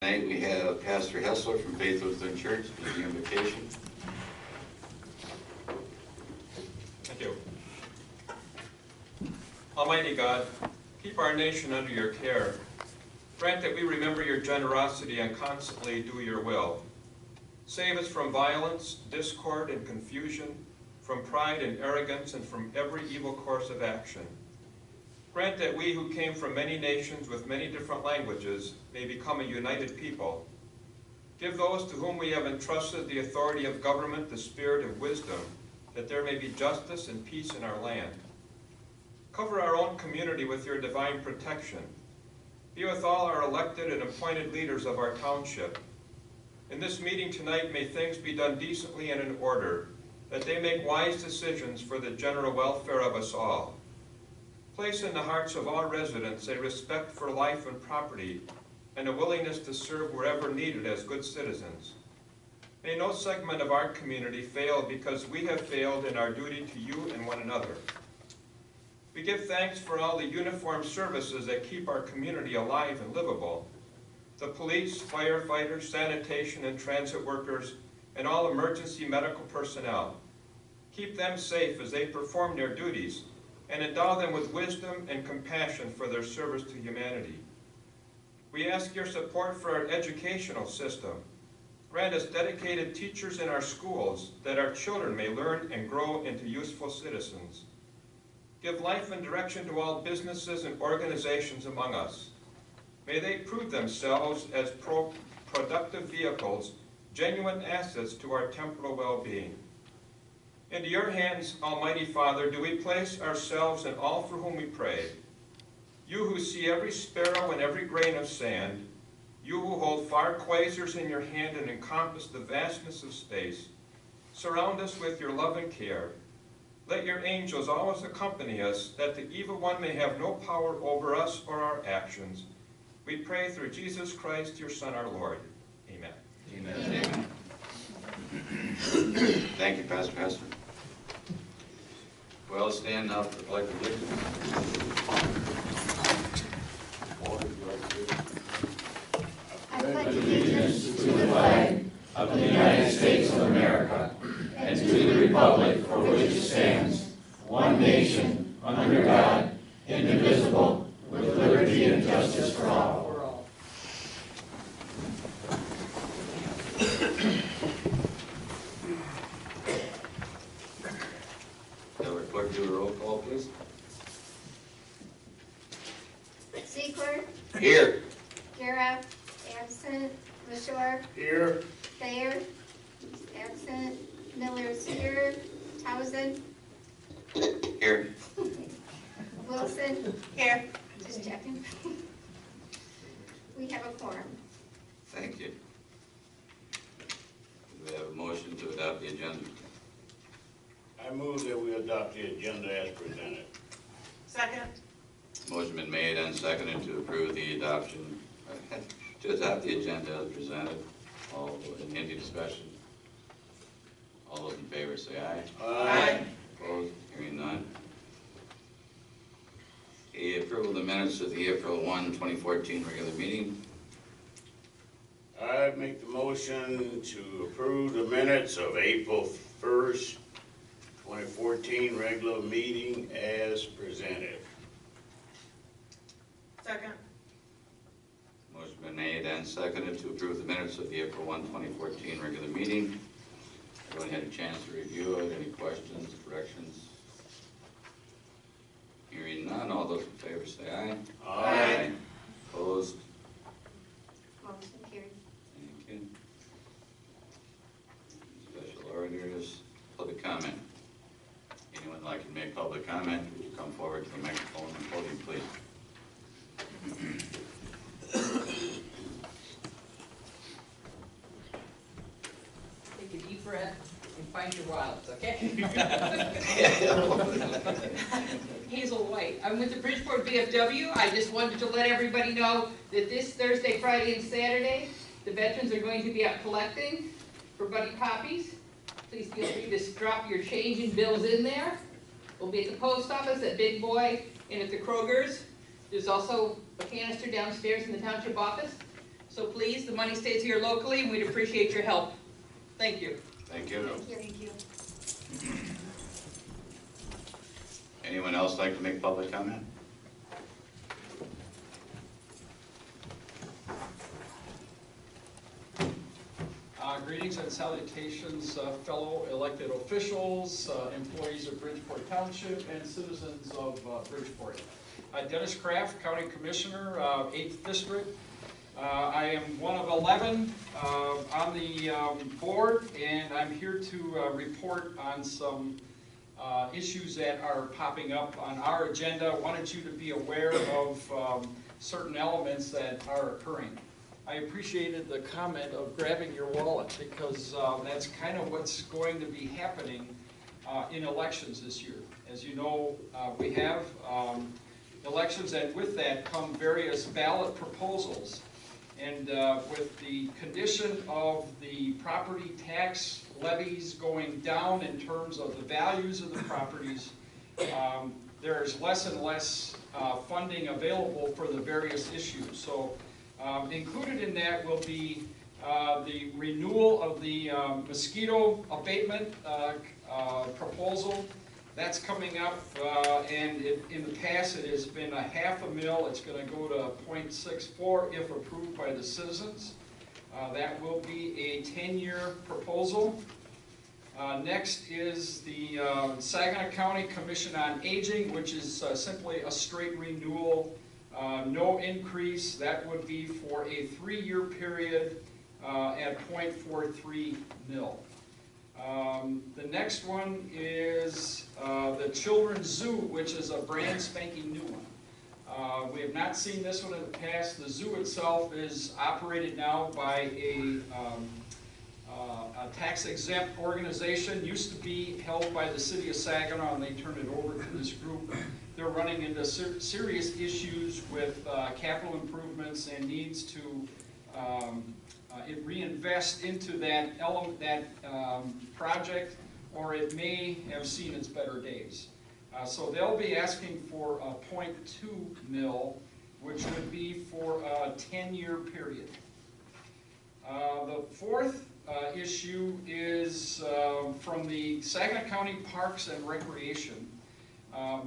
Tonight we have Pastor Hessler from Faith Lutheran Church, the invocation. Thank you. Almighty God, keep our nation under your care. Grant that we remember your generosity and constantly do your will. Save us from violence, discord, and confusion, from pride and arrogance, and from every evil course of action. Grant that we who came from many nations with many different languages may become a united people. Give those to whom we have entrusted the authority of government the spirit of wisdom, that there may be justice and peace in our land. Cover our own community with your divine protection. Be with all our elected and appointed leaders of our township. In this meeting tonight, may things be done decently and in order, that they make wise decisions for the general welfare of us all. Place in the hearts of all residents a respect for life and property and a willingness to serve wherever needed as good citizens. May no segment of our community fail because we have failed in our duty to you and one another. We give thanks for all the uniformed services that keep our community alive and livable. The police, firefighters, sanitation and transit workers, and all emergency medical personnel. Keep them safe as they perform their duties, and endow them with wisdom and compassion for their service to humanity. We ask your support for our educational system. Grant us dedicated teachers in our schools that our children may learn and grow into useful citizens. Give life and direction to all businesses and organizations among us. May they prove themselves as productive vehicles, genuine assets to our temporal well-being. Into your hands, Almighty Father, do we place ourselves and all for whom we pray. You who see every sparrow and every grain of sand, you who hold far quasars in your hand and encompass the vastness of space, surround us with your love and care. Let your angels always accompany us, that the evil one may have no power over us or our actions. We pray through Jesus Christ, your Son, our Lord. Amen. Amen. Thank you, Pastor Hessler. Well, stand now for the pledge of allegiance. I pledge allegiance to the flag of the United States of America and to the republic for which it stands, one nation, under God, indivisible, with liberty and justice for all. Clerk, do a roll call, please. Secord. Here. Krafft, absent. Mashore. Here. Thayer, absent. Miller's here. Townsend. Here. Wilson. Here. Just checking. We have a quorum. Thank you. We have a motion to adopt the agenda. I move that we adopt the agenda as presented. Second. Motion been made and seconded to approve the adoption, to adopt the agenda as presented. All in any discussion? All those in favor say aye. Aye. Opposed? Hearing none. The approval of the minutes of the April 1, 2014 regular meeting. I make the motion to approve the minutes of April 1st, 2014 regular meeting as presented. Second. Motion been made and seconded to approve the minutes of the April 1, 2014 regular meeting. Everyone had a chance to review it. Any questions, corrections? Hearing none, all those in favor say aye. Aye. Opposed? Motion carried. Thank you. Special orders, public comment. Anyone like to make public comment, would you come forward to the microphone and podium, please? Take a deep breath and find your wallets, okay? Hazel White. I'm with the Bridgeport VFW. I just wanted to let everybody know that this Thursday, Friday, and Saturday, the veterans are going to be out collecting for buddy poppies. Please feel free to drop your change and bills in there. We'll be at the post office, at Big Boy, and at the Kroger's. There's also a canister downstairs in the township office. So please, the money stays here locally, and we'd appreciate your help. Thank you. Thank you. Thank you. Anyone else like to make public comment? Greetings and salutations, fellow elected officials, employees of Bridgeport Township, and citizens of Bridgeport. Dennis Krafft, County Commissioner, 8th District. I am one of 11 on the board, and I'm here to report on some issues that are popping up on our agenda. I wanted you to be aware of certain elements that are occurring. I appreciated the comment of grabbing your wallet, because that's kind of what's going to be happening in elections this year. As you know, we have elections, and with that come various ballot proposals. And with the condition of the property tax levies going down in terms of the values of the properties, there's less and less funding available for the various issues. So included in that will be the renewal of the mosquito abatement proposal. That's coming up, and in the past it has been a $0.5 It's going to go to 0.64 if approved by the citizens. That will be a 10-year proposal. Next is the Saginaw County Commission on Aging, which is simply a straight renewal, no increase. That would be for a 3-year period at 0.43 mil. The next one is the Children's Zoo, which is a brand spanking new one. We have not seen this one in the past. The zoo itself is operated now by a tax-exempt organization. Used to be held by the city of Saginaw, and they turned it over to this group. They're running into serious issues with capital improvements and needs to reinvest into that project, or it may have seen its better days. So they'll be asking for a 0.2 mil, which would be for a 10-year period. The fourth issue is from the Saginaw County Parks and Recreation.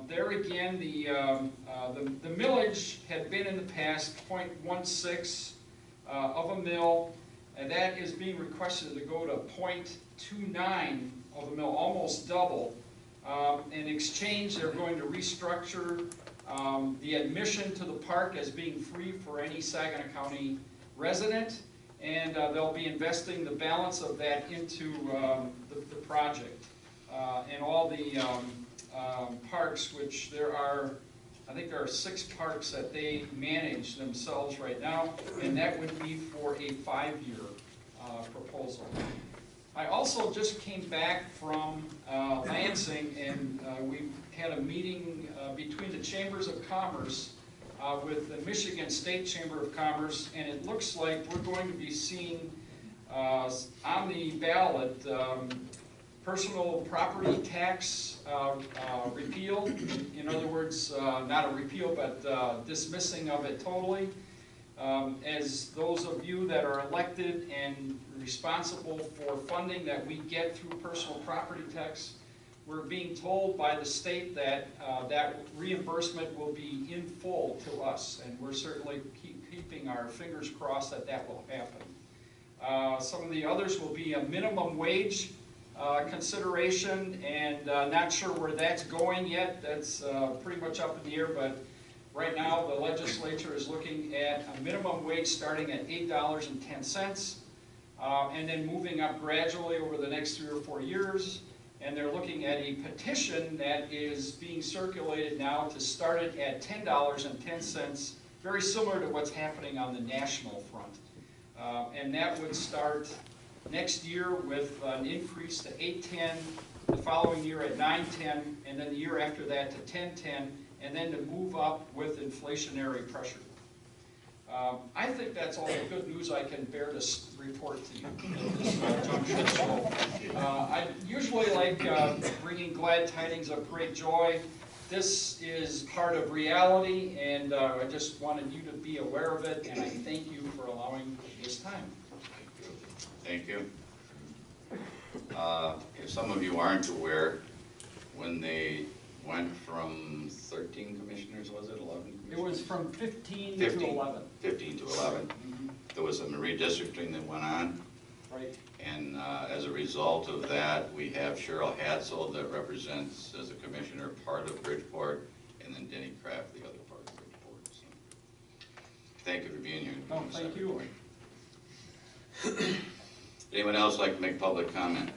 There again, the millage had been in the past 0.16 of a mil, and that is being requested to go to 0.29 of a mil, almost double. In exchange, they're going to restructure the admission to the park as being free for any Saginaw County resident, and they'll be investing the balance of that into the project. And all the parks, which there are, I think there are 6 parks that they manage themselves right now, and that would be for a 5-year proposal. I also just came back from Lansing, and we had a meeting between the Chambers of Commerce with the Michigan State Chamber of Commerce, and it looks like we're going to be seeing on the ballot personal property tax repeal. In other words, not a repeal, but dismissing of it totally. As those of you that are elected and responsible for funding that we get through personal property tax, we're being told by the state that that reimbursement will be in full to us, and we're certainly keeping our fingers crossed that that will happen. Some of the others will be a minimum wage consideration, and not sure where that's going yet. That's pretty much up in the air, but right now the legislature is looking at a minimum wage starting at $8.10, and then moving up gradually over the next 3 or 4 years. And they're looking at a petition that is being circulated now to start it at $10.10, very similar to what's happening on the national front. And that would start next year with an increase to $8.10, the following year at $9.10, and then the year after that to $10.10, and then to move up with inflationary pressure. I think that's all the good news I can bear to report to you at this juncture. So, I usually like bringing glad tidings of great joy. this is part of reality, and I just wanted you to be aware of it, and I thank you for allowing this time. Thank you. If some of you aren't aware, when they went from 13 commissioners, was it 11 commissioners? It was from 15 15. to 11. 15 to 11. There was some redistricting that went on, Right. and as a result of that, we have Cheryl Hatzel that represents, as a commissioner, part of Bridgeport, and then Denny Krafft, the other part of Bridgeport. So, thank you for being here. Oh, thank you. Anyone else like to make public comment?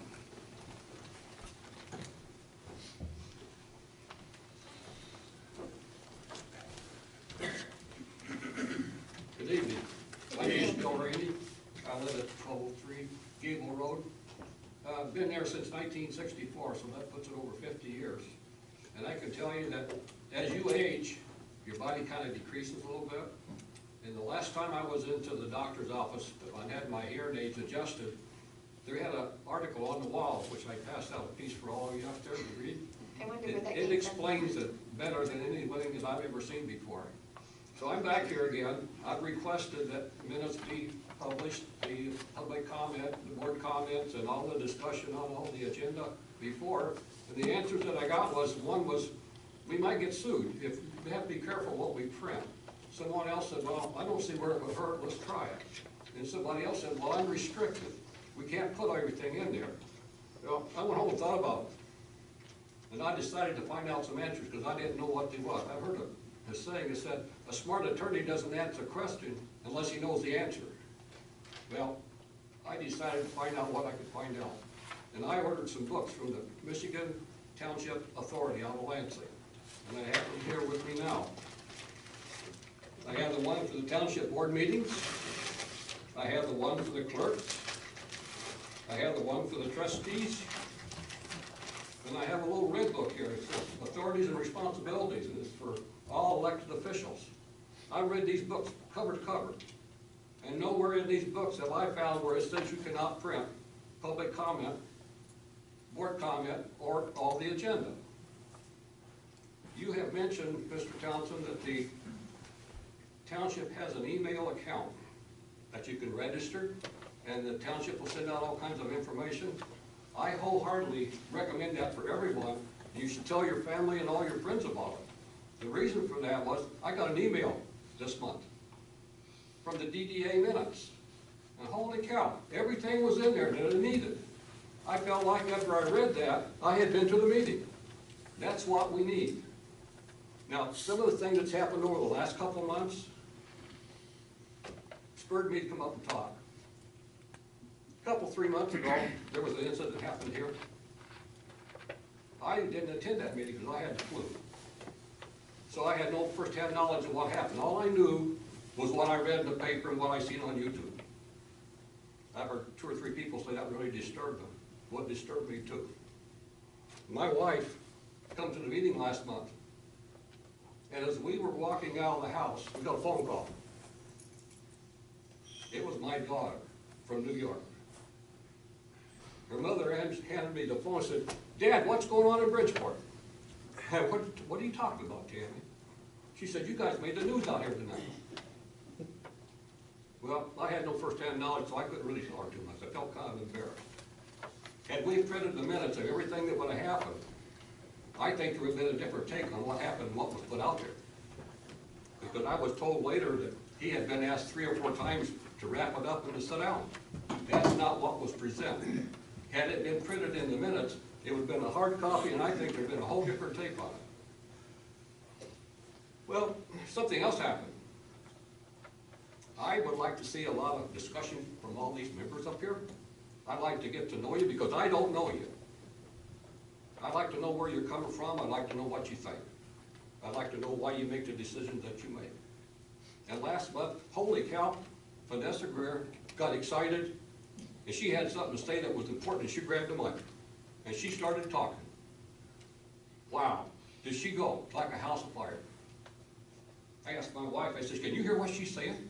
Good evening. My name is Bill Randy. I live at 1203 Gable Road. I've been there since 1964, so that puts it over 50 years. And I can tell you that as you age, your body kind of decreases a little bit. And the last time I was into the doctor's office, I had my hearing aids adjusted. They had an article on the wall, which I passed out a piece for all of you out there to read. I wonder where that It came from. explains it better than anything that I've ever seen before. So I'm back here again. I've requested that minutes be published, the public comment, the board comments, and all the discussion on all the agenda before. And the answers that I got was, one was, we might get sued. If we have to be careful what we print. Someone else said, well, I don't see where it would hurt, let's try it. And somebody else said, well, I'm restricted. We can't put everything in there. Well, I went home and thought about it. And I decided to find out some answers because I didn't know what they was. I heard a saying that said, a smart attorney doesn't answer a question unless he knows the answer. Well, I decided to find out what I could find out. And I ordered some books from the Michigan Township Authority out of Lansing. And I have them here with me now. I have the one for the township board meetings. I have the one for the clerks. I have the one for the trustees. And I have a little red book here. It says Authorities and Responsibilities, and it's for all elected officials. I read these books cover to cover. And nowhere in these books have I found where it says you cannot print public comment, board comment, or all the agenda. You have mentioned, Mr. Townsend, that the township has an email account that you can register, and the township will send out all kinds of information. I wholeheartedly recommend that for everyone. You should tell your family and all your friends about it. The reason for that was, I got an email this month from the DDA minutes. And holy cow, everything was in there that I needed. I felt like after I read that, I had been to the meeting. That's what we need. Now, some of the things that's happened over the last couple of months spurred me to come up and talk. A 3 months ago, there was an incident that happened here. I didn't attend that meeting because I had the flu. So I had no first-hand knowledge of what happened. All I knew was what I read in the paper and what I seen on YouTube. I've heard 2 or 3 people say that really disturbed them. What disturbed me too. My wife come to the meeting last month, and as we were walking out of the house, we got a phone call. It was my daughter from New York. Her mother handed me the phone and said, Dad, what's going on in Bridgeport? What are you talking about, Tammy? She said, you guys made the news out here tonight. Well, I had no first-hand knowledge, so I couldn't really talk too much. I felt kind of embarrassed. Had we printed the minutes of everything that would have happened, I think there would have been a different take on what happened and what was put out there. Because I was told later that he had been asked 3 or 4 times to wrap it up and to sit down. That's not what was presented. Had it been printed in the minutes, it would have been a hard copy, and I think there would have been a whole different take on it. Well, something else happened. I would like to see a lot of discussion from all these members up here. I'd like to get to know you because I don't know you. I'd like to know where you're coming from. I'd like to know what you think. I'd like to know why you make the decisions that you make. And last month, holy cow, Vanessa Greer got excited, and she had something to say that was important, and she grabbed the mic, and she started talking. Wow, did she go like a house of fire? I asked my wife, I said, can you hear what she's saying?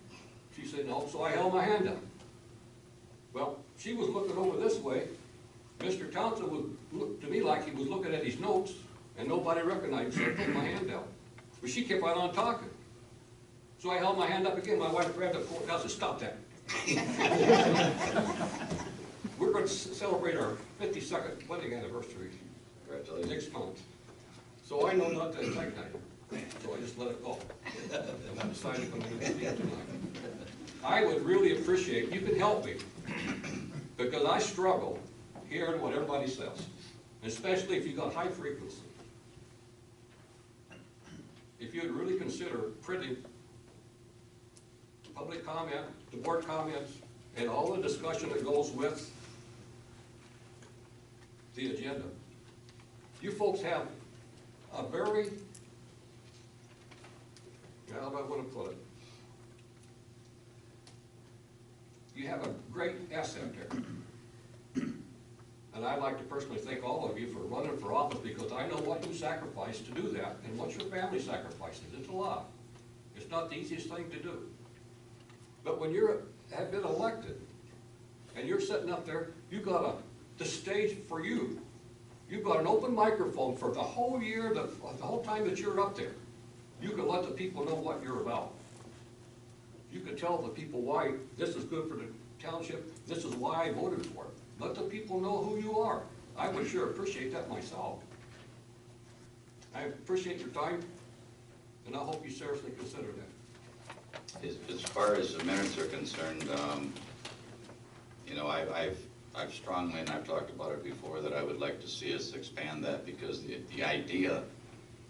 She said, no, so I held my hand up. Well, she was looking over this way. Mr. Townsend would look to me like he was looking at his notes, and nobody recognized me, so I put my hand down. But she kept right on talking. So I held my hand up again, my wife grabbed the courthouse and stopped that. We're going to celebrate our 52nd wedding anniversary next month. So I know not to attack that. So I just let it go. And I decided to come in and speak tonight. I would really appreciate, you can help me, because I struggle hearing what everybody says, especially if you got high frequency. If you'd really consider printing public comment, the board comments, and all the discussion that goes with the agenda. You folks have a very, how do I want to put it? You have a great asset there. And I'd like to personally thank all of you for running for office, because I know what you sacrificed to do that and what your family sacrifices. It's a lot. It's not the easiest thing to do. But when you have been elected and you're sitting up there, you've got the stage for you. You've got an open microphone for the whole year, the whole time that you're up there. You can let the people know what you're about. You can tell the people why this is good for the township, this is why I voted for it. Let the people know who you are. I would sure appreciate that myself. I appreciate your time, and I hope you seriously consider that. As far as the minutes are concerned, you know, I've strongly, and I've talked about it before, that I would like to see us expand that, because the idea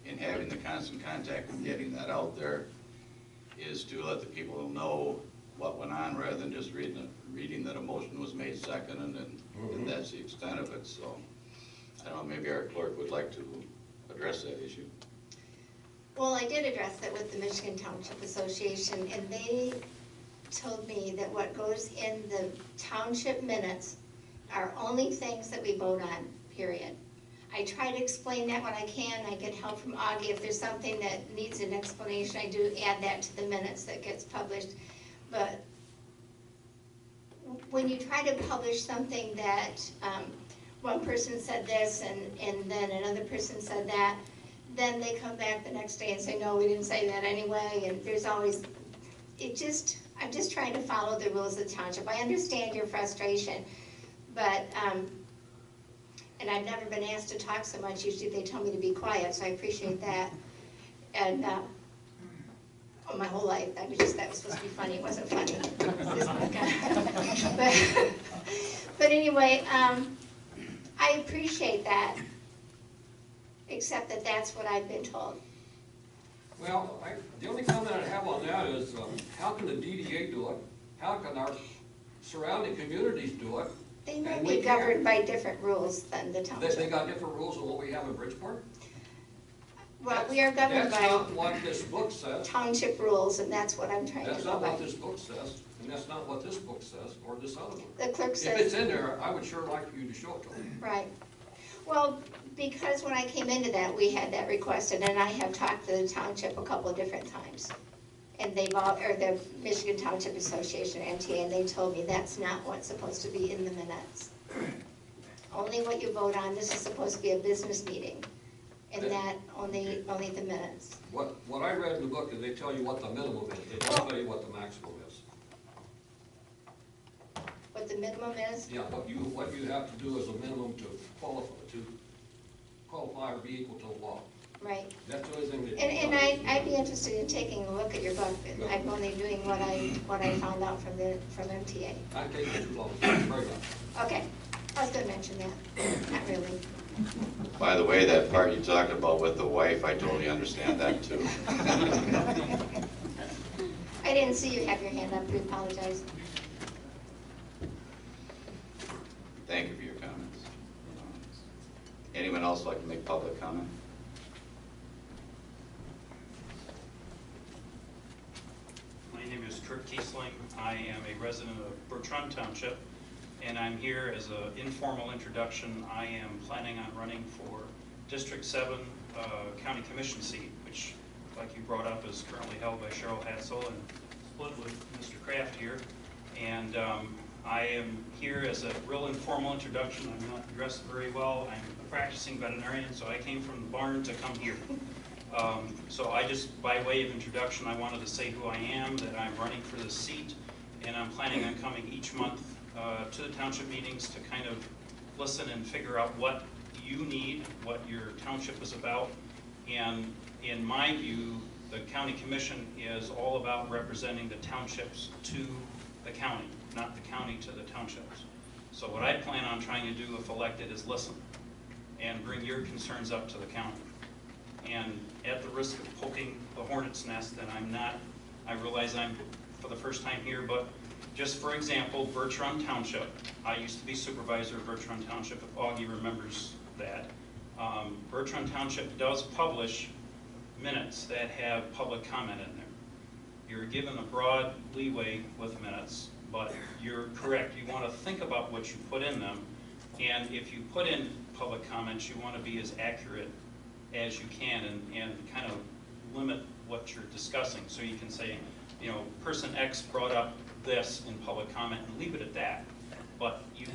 in having the constant contact and getting that out there is to let the people know what went on, rather than just reading that a motion was made second and that's the extent of it. So I don't know, maybe our clerk would like to address that issue. Well, I did address it with the Michigan Township Association, and they told me that what goes in the township minutes are only things that we vote on, period. I try to explain that when I can. I get help from Augie. If there's something that needs an explanation, I do add that to the minutes that gets published. But when you try to publish something that one person said this and then another person said that, then they come back the next day and say, no, we didn't say that anyway, and there's always, I'm just trying to follow the rules of the township. I understand your frustration, but, and I've never been asked to talk so much. Usually they tell me to be quiet, so I appreciate that. And, my whole life, that was supposed to be funny. It wasn't funny. but anyway, I appreciate that, except that that's what I've been told. Well, the only comment I have on that is, how can the DDA do it? How can our surrounding communities do it? They may be governed by different rules than the township. They got different rules than what we have in Bridgeport? Well, we are governed by That's not what this book says. township rules, and that's what I'm trying to That's go not by. what this book says, and that's not what this book says, or this other one. The clerk If it's says, in there, I would sure like you to show it to me. right. Well, because when I came into that, we had that requested, and I have talked to the township a couple of different times. And they've all, or the Michigan Township Association, MTA, and they told me that's not what's supposed to be in the minutes. Only what you vote on. This is supposed to be a business meeting, and that only the minutes. What I read in the book is they tell you what the minimum is, they don't tell you what the maximum is. What the minimum is? Yeah, what you have to do as a minimum to qualify or be equal to the law. Right. That's the only thing that. And I'd be interested in taking a look at your book. I'm only doing what I found out from MTA. I take it too long, very much. Okay, I was gonna mention that. Not really. By the way, that part you talked about with the wife, I totally understand that too. I didn't see you have your hand up. We apologize. Thank you for your comments. Anyone else like to make public comment? My name is Kurt Kiessling. I am a resident of Bridgeport Township, and I'm here as an informal introduction. I am planning on running for District 7 County Commission seat, which, like you brought up, is currently held by Cheryl Hatzel and split with Mr. Krafft here. And I am here as a real informal introduction. I'm not dressed very well. I'm a practicing veterinarian, so I came from the barn to come here. So I just, by way of introduction, I wanted to say who I am, that I'm running for this seat, and I'm planning on coming each month to the township meetings to kind of listen and figure out what you need, what your township is about. And in my view, the county commission is all about representing the townships to the county, not the county to the townships. So what I plan on trying to do if elected is listen and bring your concerns up to the county. And at the risk of poking the hornet's nest, and I realize I'm for the first time here, but just for example, Bridgeport Township, I used to be supervisor of Bridgeport Township, if Augie remembers that. Bridgeport Township does publish minutes that have public comment in there. You're given a broad leeway with minutes, but you're correct. You want to think about what you put in them, and if you put in public comments, you want to be as accurate as you can and kind of limit what you're discussing. So you can say, you know, person X brought up this in public comment and leave it at that. But you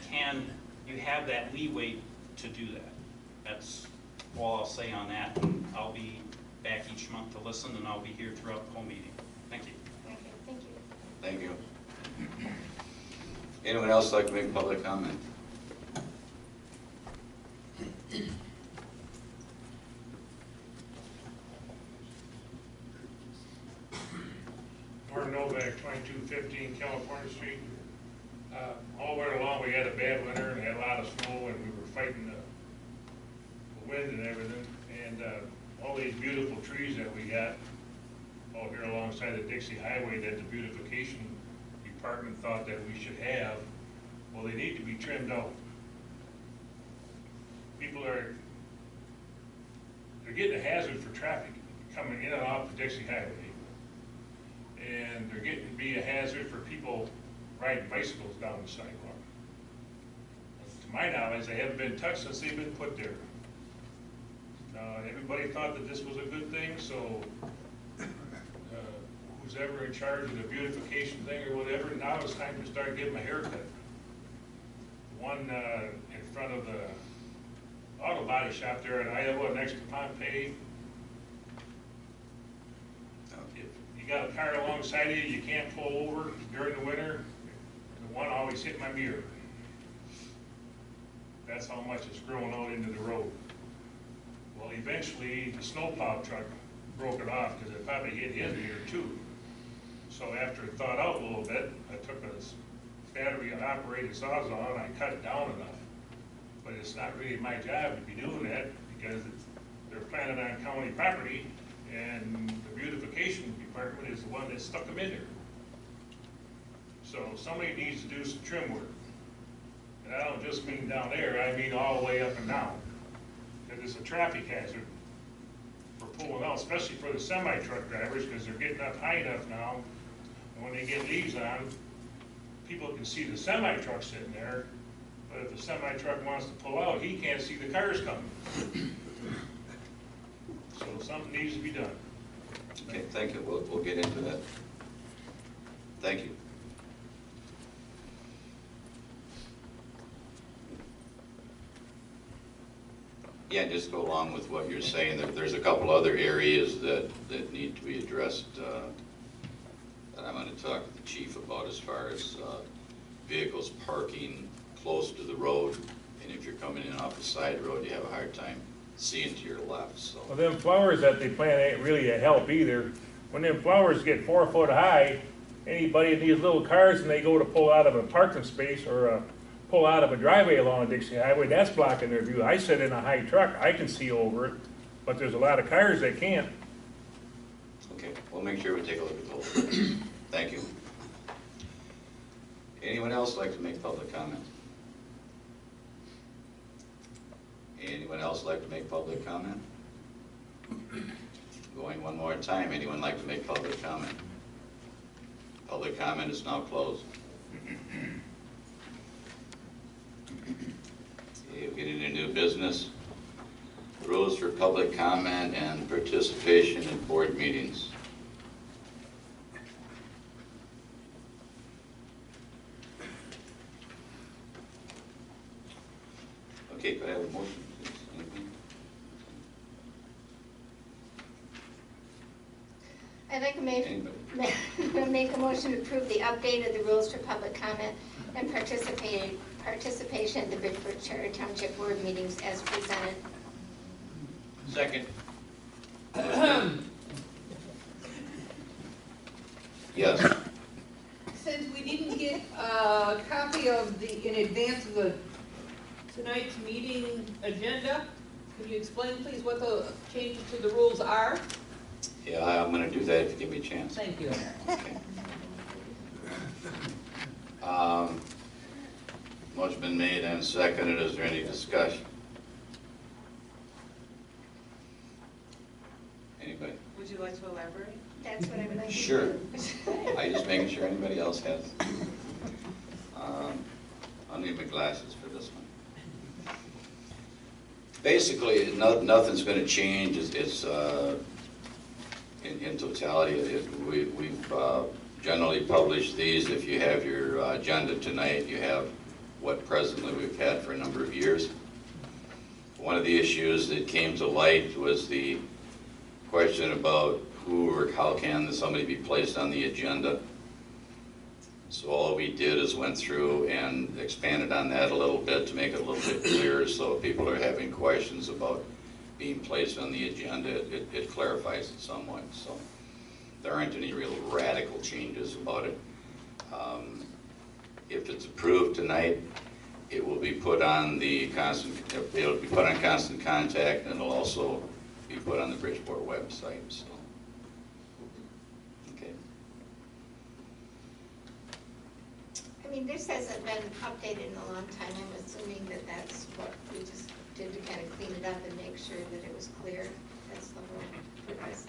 have that leeway to do that. That's all I'll say on that. And I'll be back each month to listen, and I'll be here throughout the whole meeting. Thank you. Okay, thank you. Thank you. Anyone else like to make public comment? Martin Novak, 2215 California Street. All winter long we had a bad winter and had a lot of snow, and we were fighting the wind and everything. And all these beautiful trees that we got out here alongside the Dixie Highway that the beautification department thought that we should have, well, they need to be trimmed out. People they're getting a hazard for traffic coming in and off the Dixie Highway. And they're getting to be a hazard for people riding bicycles down the sidewalk. To my knowledge, they haven't been touched since they've been put there. Everybody thought that this was a good thing, so who's ever in charge of the beautification thing or whatever, now it's time to start giving them a haircut. The one in front of the auto body shop there in Iowa next to Pompeii, you got a car alongside you, you can't pull over during the winter, the one always hit my mirror. That's how much it's growing out into the road. Well, eventually the snowplow truck broke it off because it probably hit his mirror too. So after it thawed out a little bit, I took a battery operated sawzall and I cut it down enough. But it's not really my job to be doing that because they're planted on county property, and the beautification department is the one that stuck them in there. So somebody needs to do some trim work. And I don't just mean down there, I mean all the way up and down. Because it's a traffic hazard for pulling out, especially for the semi-truck drivers, because they're getting up high enough now. And when they get leaves on, people can see the semi-truck sitting there. But if the semi-truck wants to pull out, he can't see the cars coming. So something needs to be done. Okay, thank you. We'll get into that. Thank you. Yeah, just go along with what you're saying. There's a couple other areas that need to be addressed that I'm going to talk to the chief about, as far as vehicles parking close to the road, and if you're coming in off a side road, you have a hard time seeing to your left. So. Well, them flowers that they plant ain't really a help either. When them flowers get 4 foot high, anybody in these little cars and they go to pull out of a parking space or pull out of a driveway along the Dixie Highway, that's blocking their view. I sit in a high truck, I can see over it, but there's a lot of cars that can't. Okay, we'll make sure we take a look at those. Thank you. Anyone else like to make public comment? Anyone else like to make public comment? Going one more time, anyone like to make public comment? Public comment is now closed. Okay, we'll get into new business. Rules for public comment and participation in board meetings. Okay, could I have a motion, please? Anything? I'd like to Anybody? make a motion to approve the update of the rules for public comment and participation at the Bridgeport Charter Township Board meetings as presented. Second. Yes. Since we didn't get a copy of in advance of tonight's meeting agenda, can you explain please what the changes to the rules are? Yeah, I'm gonna do that if you give me a chance. Thank you. Okay. Motion been made and seconded. Is there any discussion? Anybody? Would you like to elaborate? That's what I would like to do. Sure. I just making sure anybody else has. I'll need my glasses for this one. Basically, nothing's going to change. It's in totality. We've generally published these. If you have your agenda tonight, you have what presently we've had for a number of years. One of the issues that came to light was the question about who or how can somebody be placed on the agenda. So all we did is went through and expanded on that a little bit to make it a little bit clearer, so if people are having questions about being placed on the agenda, it clarifies it somewhat. So there aren't any real radical changes about it. If it's approved tonight, it will be put on it'll be put on constant contact, and it'll also be put on the Bridgeport website. So, okay. I mean, this hasn't been updated in a long time. I'm assuming that that's what we just did to kind of clean it up and make sure that it was clear. That's the whole purpose.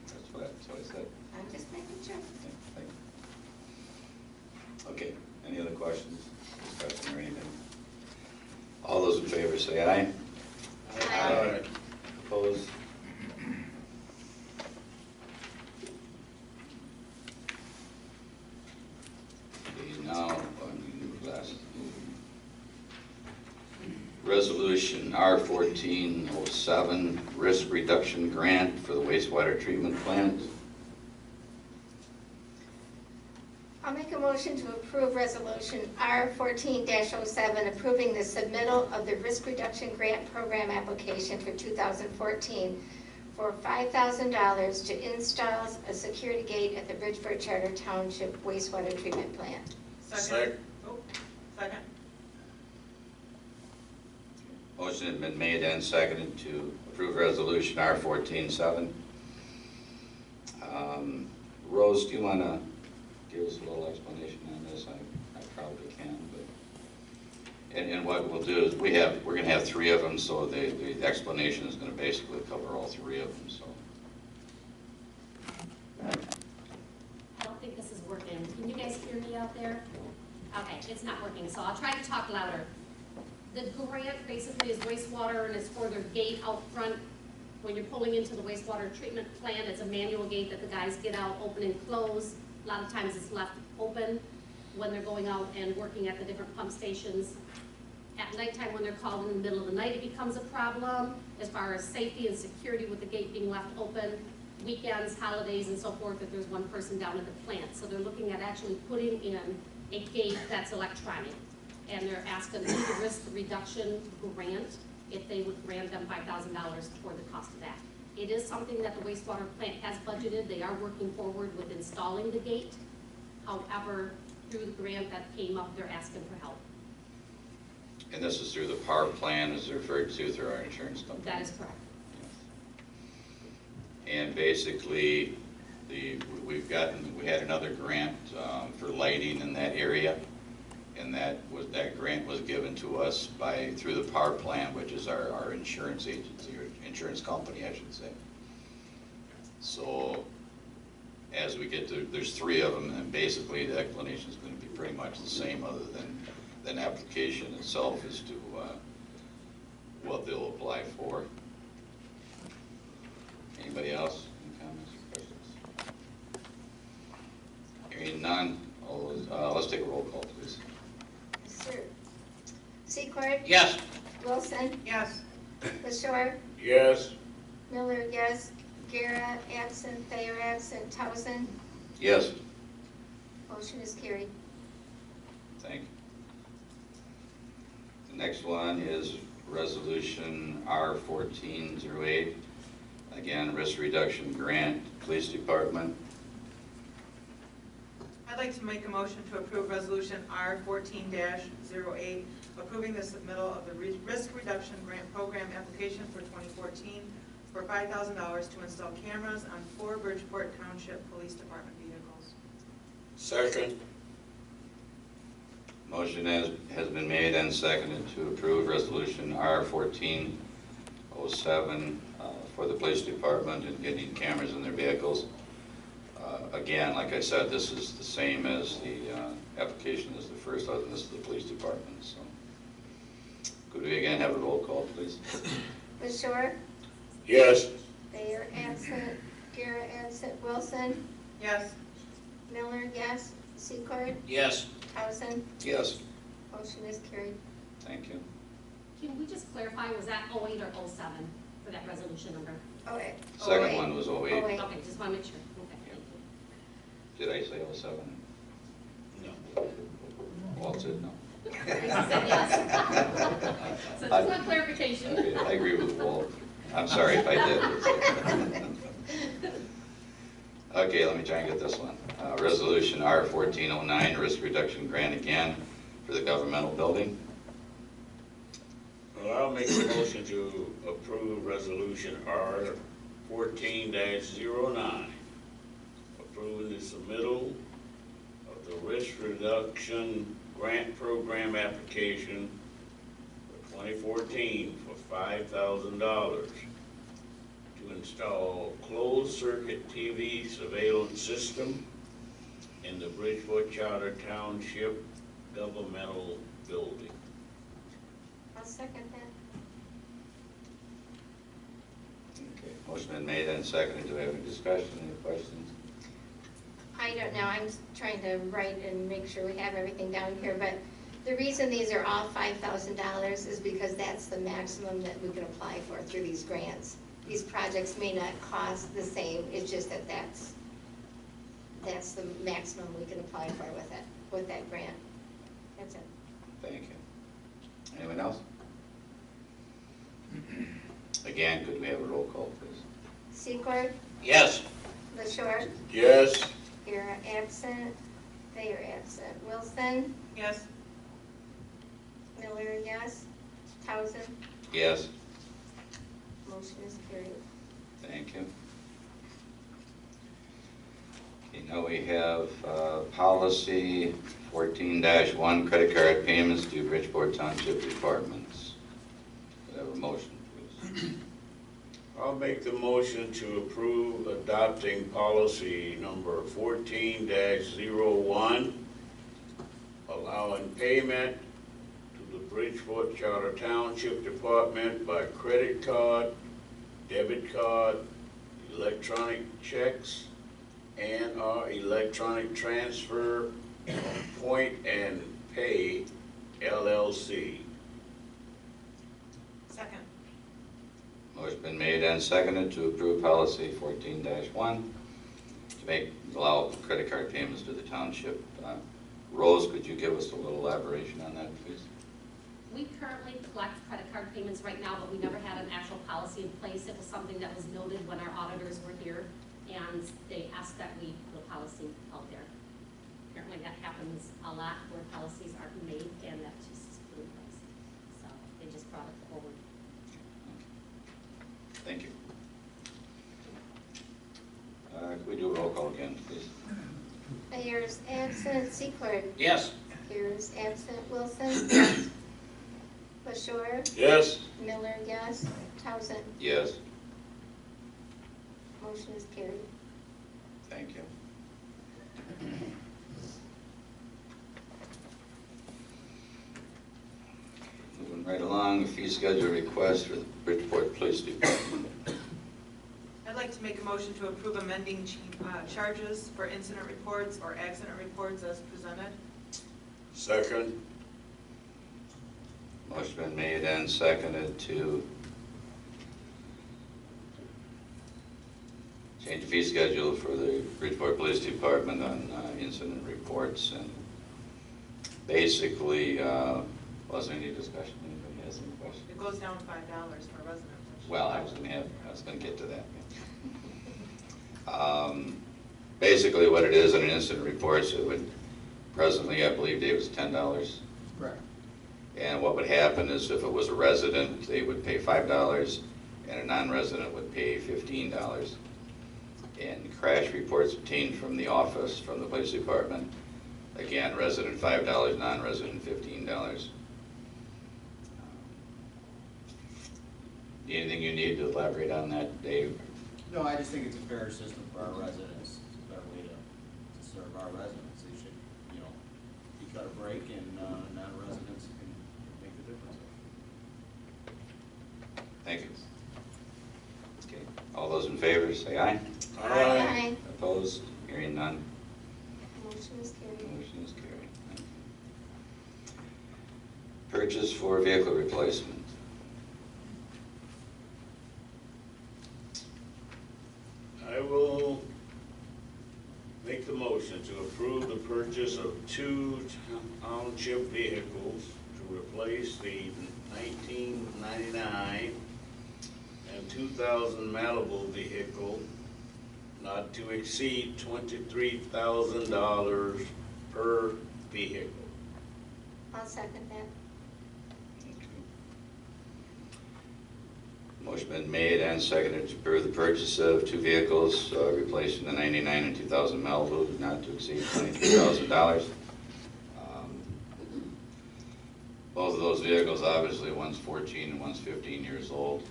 That's what I said. I'm just making sure. Okay, thank you. Okay, any other questions, discussion, or anything? All those in favor say aye. Aye. Opposed? Okay, now, Resolution R1407, Risk Reduction Grant for the Wastewater Treatment Plant. I'll make a motion to approve Resolution R14-07, approving the submittal of the Risk Reduction Grant Program application for 2014 for $5,000 to install a security gate at the Bridgeport Charter Township wastewater treatment plant. Second. Oh, second. Motion has been made and seconded to approve Resolution R14-7. Rose, do you want to give us a little explanation on this? I probably can, but and what we'll do is we're going to have three of them, so the explanation is going to basically cover all three of them. So I don't think this is working. Can you guys hear me out there? Okay, it's not working, so I'll try to talk louder. The grant basically is wastewater, and it's for their gate out front. When you're pulling into the wastewater treatment plant, it's a manual gate that the guys get out, open and close. A lot of times it's left open when they're going out and working at the different pump stations. At nighttime, when they're called in the middle of the night, it becomes a problem as far as safety and security with the gate being left open. Weekends, holidays, and so forth, if there's one person down at the plant. So they're looking at actually putting in a gate that's electronic. And they're asking for the risk reduction grant, if they would grant them $5,000 toward the cost of that. It is something that the wastewater plant has budgeted. They are working forward with installing the gate. However, through the grant that came up, they're asking for help. and this is through the power plan, as referred to through our insurance company. That is correct. And basically, we had another grant for lighting in that area, and that grant was given to us through the power plant, which is our insurance agency, or insurance company, I should say. So as we get to, there's three of them, and basically the explanation is going to be pretty much the same, other than application itself as to what they'll apply for. Anybody else? Any comments or questions? Hearing none, all those, let's take a roll call, please. Sir. Secord, Yes. Wilson, Yes. LaShure, Yes. Miller, yes, Guerra, absent, Thayer, absent, Townsend. Yes. Motion is carried. Thank you. The next one is Resolution R1408. Again, risk reduction grant, Police Department. I'd like to make a motion to approve Resolution R14-08, approving the submittal of the Risk Reduction Grant Program application for 2014 for $5,000 to install cameras on 4 Bridgeport Township Police Department vehicles. Second. Motion has been made and seconded to approve Resolution R1407 for the Police Department and getting cameras in their vehicles. Again, like I said, this is the same as the application as the first, other than this is the Police Department. So, could we again have a roll call, please? LaShure, Yes. Thayer, absent, Guerra, absent, Wilson, Yes. Miller, yes, Secord, Yes. Townsend. Yes. Motion is carried. Thank you. Can we just clarify, was that 08 or 07 for that resolution number? Oh, wait. Second one was 08. Oh, wait. Okay, just want to make sure. Okay, thank you. Did I say 07? No. Walt said no. He said yes. So just want clarification. Okay, I agree with Walt. I'm sorry if I did. Okay, let me try and get this one. Resolution R1409, risk reduction grant again for the governmental building. Well, I'll make a motion to approve Resolution R14-09, approving the submittal of the Risk Reduction Grant Program application for 2014 for $5,000 to install closed-circuit TV surveillance system in the Bridgeport Township Governmental Building. I'll second that. Okay, motion been made and seconded. Do we have any discussion, any questions? I don't know, I'm trying to write and make sure we have everything down here, but the reason these are all $5,000 is because that's the maximum that we can apply for through these grants. These projects may not cost the same, it's just that that's the maximum we can apply for with that grant. That's it. Thank you. Anyone else? Again, could we have a roll call, please? Secord, Yes. LaShure, Yes. Guerra, absent, Thayer, absent, Wilson, Yes. Miller, yes, Townsend. Yes. Motion is carried. Thank you. Okay, now we have policy 14-1, credit card payments to Bridgeport Township departments. Could I have a motion, please? I'll make the motion to approve adopting policy number 14-01, allowing payment to the Bridgeport Township Department by credit card, debit card, electronic checks, and/or electronic transfer of Point and Pay LLC. Second. Motion been made and seconded to approve policy 14-1 to allow credit card payments to the township. Rose, could you give us a little elaboration on that, please? We currently collect credit card payments right now, but we never had an actual policy in place. It was something that was noted when our auditors were here, and they asked that we put a policy out there. Apparently that happens a lot where policies aren't made, and that's just put in place. So they just brought it forward. Thank you. Could we do a roll call again, please? Thayer's absent, Secord. Yes. Guerra's absent, Wilson. Yes. LaShure, Yes. Miller, yes, Townsend. Yes. Motion is carried. Thank you. Moving right along, fee schedule request for the Bridgeport Police Department. I'd like to make a motion to approve amending charges for incident reports or accident reports as presented. Second. Motion been made and seconded to change the fee schedule for the Bridgeport Police Department on incident reports. And basically, wasn't any discussion? Anybody has any questions? It goes down $5 for residents. Well, I was gonna get to that. Basically, what it is in an incident reports, it would presently, I believe, Dave, was $10. Correct. And what would happen is if it was a resident, they would pay $5, and a non-resident would pay $15. And crash reports obtained from the office, from the police department, again, resident $5, non-resident $15. Anything you need to elaborate on that, Dave? No, I just think it's a fair system for our residents. It's a better way to serve our residents. They should, be cut a break, and non-residents can make the difference. Thank you. Okay, all those in favor say aye. Aye. Opposed? Hearing none. Motion is carried. Motion is carried. Purchase for vehicle replacement. I will make the motion to approve the purchase of 2 township vehicles to replace the 1999 and 2000 Malibu vehicle, not to exceed $23,000 per vehicle. I'll second that. Motion been made and seconded to approve the purchase of 2 vehicles, replacing the 99 and 2000 Malibu, not to exceed $23,000. Both of those vehicles, obviously, one's 14 and one's 15 years old,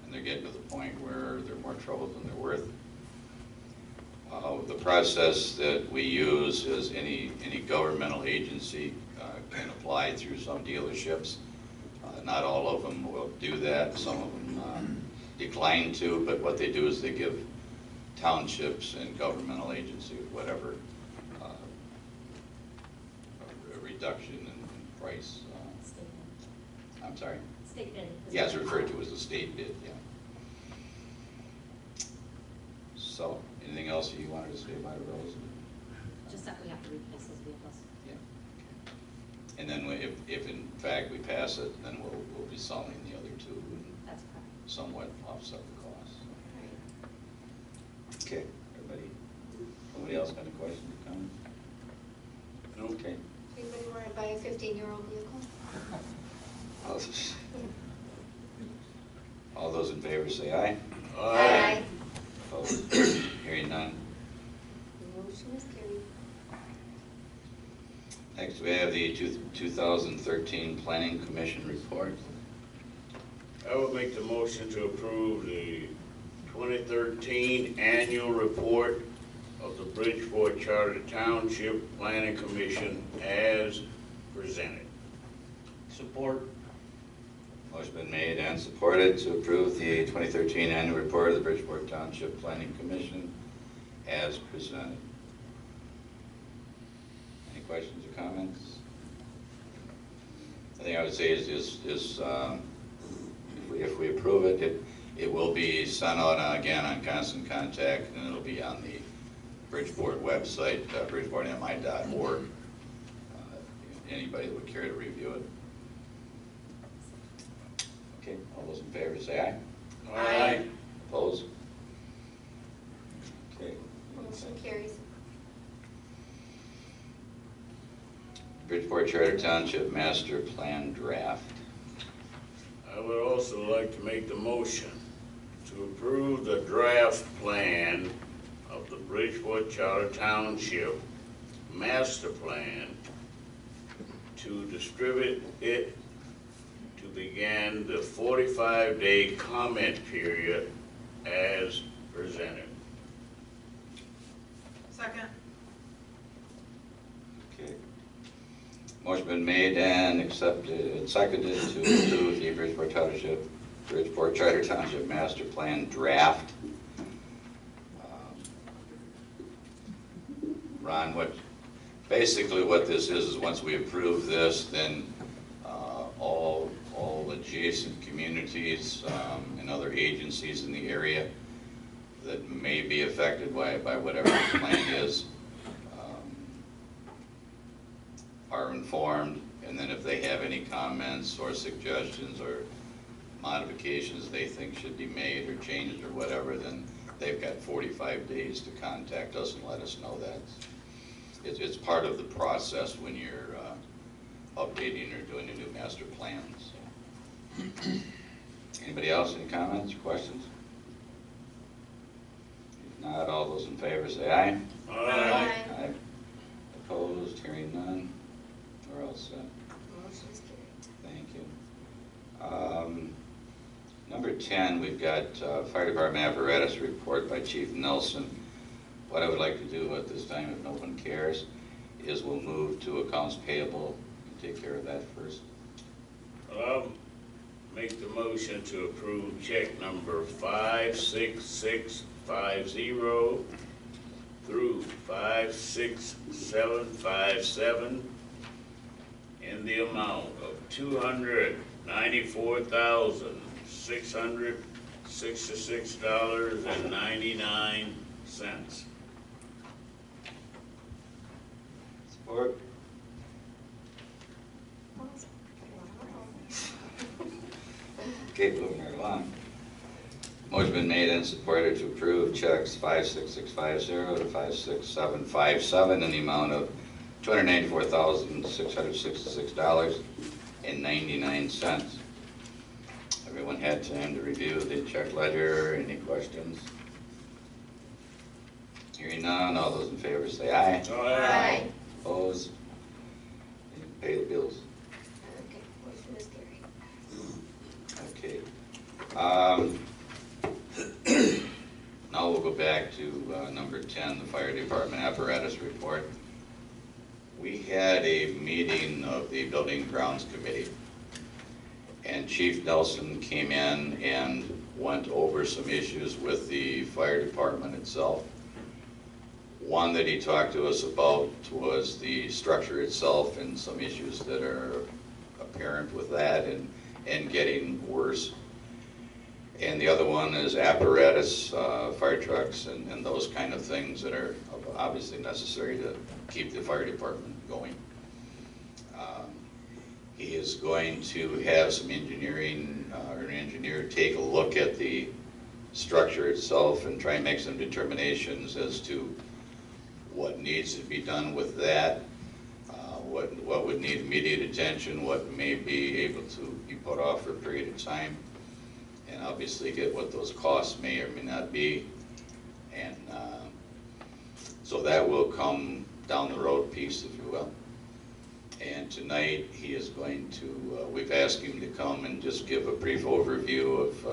and they're getting to the point where they're more trouble than they're worth. The process that we use is any governmental agency can apply through some dealerships. Not all of them will do that. Some of them decline to, but what they do is they give townships and governmental agencies, whatever, a reduction in price. I'm sorry? State bid. Yeah, it's referred to as a state bid, yeah. So, anything else that you wanted to say about it, Rose? Just that we have to replace those vehicles. Yeah. And then if in fact we pass it, then we'll be selling the other 2 and That's correct. somewhat offset the cost. Okay, everybody, nobody else got any questions or comments? Okay. Anybody want to buy a 15-year-old vehicle? All those in favor say aye. Aye. Opposed? Hearing none. Motion is carried. Next, we have the 2013 Planning Commission report. I will make the motion to approve the 2013 annual report of the Bridgeport Charter Township Planning Commission as presented. Support. Motion been made and supported to approve the 2013 annual report of the Bridgeport Township Planning Commission as presented. Any questions or comments? I think I would say is if we approve it, it will be sent out again on Constant Contact, and it'll be on the Bridgeport website, bridgeportmi.org. Anybody that would care to review it. Okay, all those in favor say aye. Aye. Opposed? Okay. Motion carries. Bridgeport Charter Township Master Plan Draft. I would also like to make the motion to approve the draft plan of the Bridgeport Charter Township Master Plan to distribute it to begin the 45-day comment period as presented. Second. Okay. Motion been made and accepted, seconded to approve the Bridgeport Charter Township Master Plan Draft. Ron, basically what this is once we approve this, then all adjacent communities and other agencies in the area that may be affected by whatever the plan is are informed, and then if they have any comments or suggestions or modifications they think should be made or changed or whatever, then they've got 45 days to contact us and let us know that. It's part of the process when you're updating or doing a new master plan. So. Anybody else, any comments, questions? If not, all those in favor say aye. Aye. Aye. Opposed, hearing none. We're all set. Motion's carried. Thank you. Number 10, we've got Fire Department Apparatus Report by Chief Nelson. What I would like to do at this time, if no one cares, is we'll move to accounts payable and take care of that first. Make the motion to approve check number 56650 through 56757 in the amount of $294,666.99. Support. Okay, moving right along. Motion been made and supported to approve checks 56650 to 56757 in the amount of $294,666.99. Everyone had time to review the check letter. Any questions? Hearing none, all those in favor say aye. Aye. Opposed? And pay the bills. Okay, motion is carried. Okay. Now we'll go back to number 10, the Fire Department Apparatus Report. We had a meeting of the Building Grounds Committee, and Chief Nelson came in and went over some issues with the fire department itself. One that he talked to us about was the structure itself and some issues that are apparent with that and getting worse. And the other one is apparatus, fire trucks, and those kind of things that are obviously necessary to keep the fire department going. He is going to have some engineering, or an engineer take a look at the structure itself and try and make some determinations as to what needs to be done with that, what would need immediate attention, what may be able to be put off for a period of time, and obviously get what those costs may or may not be. And so that will come down the road piece, if you will. And tonight he is going to, we've asked him to come and just give a brief overview of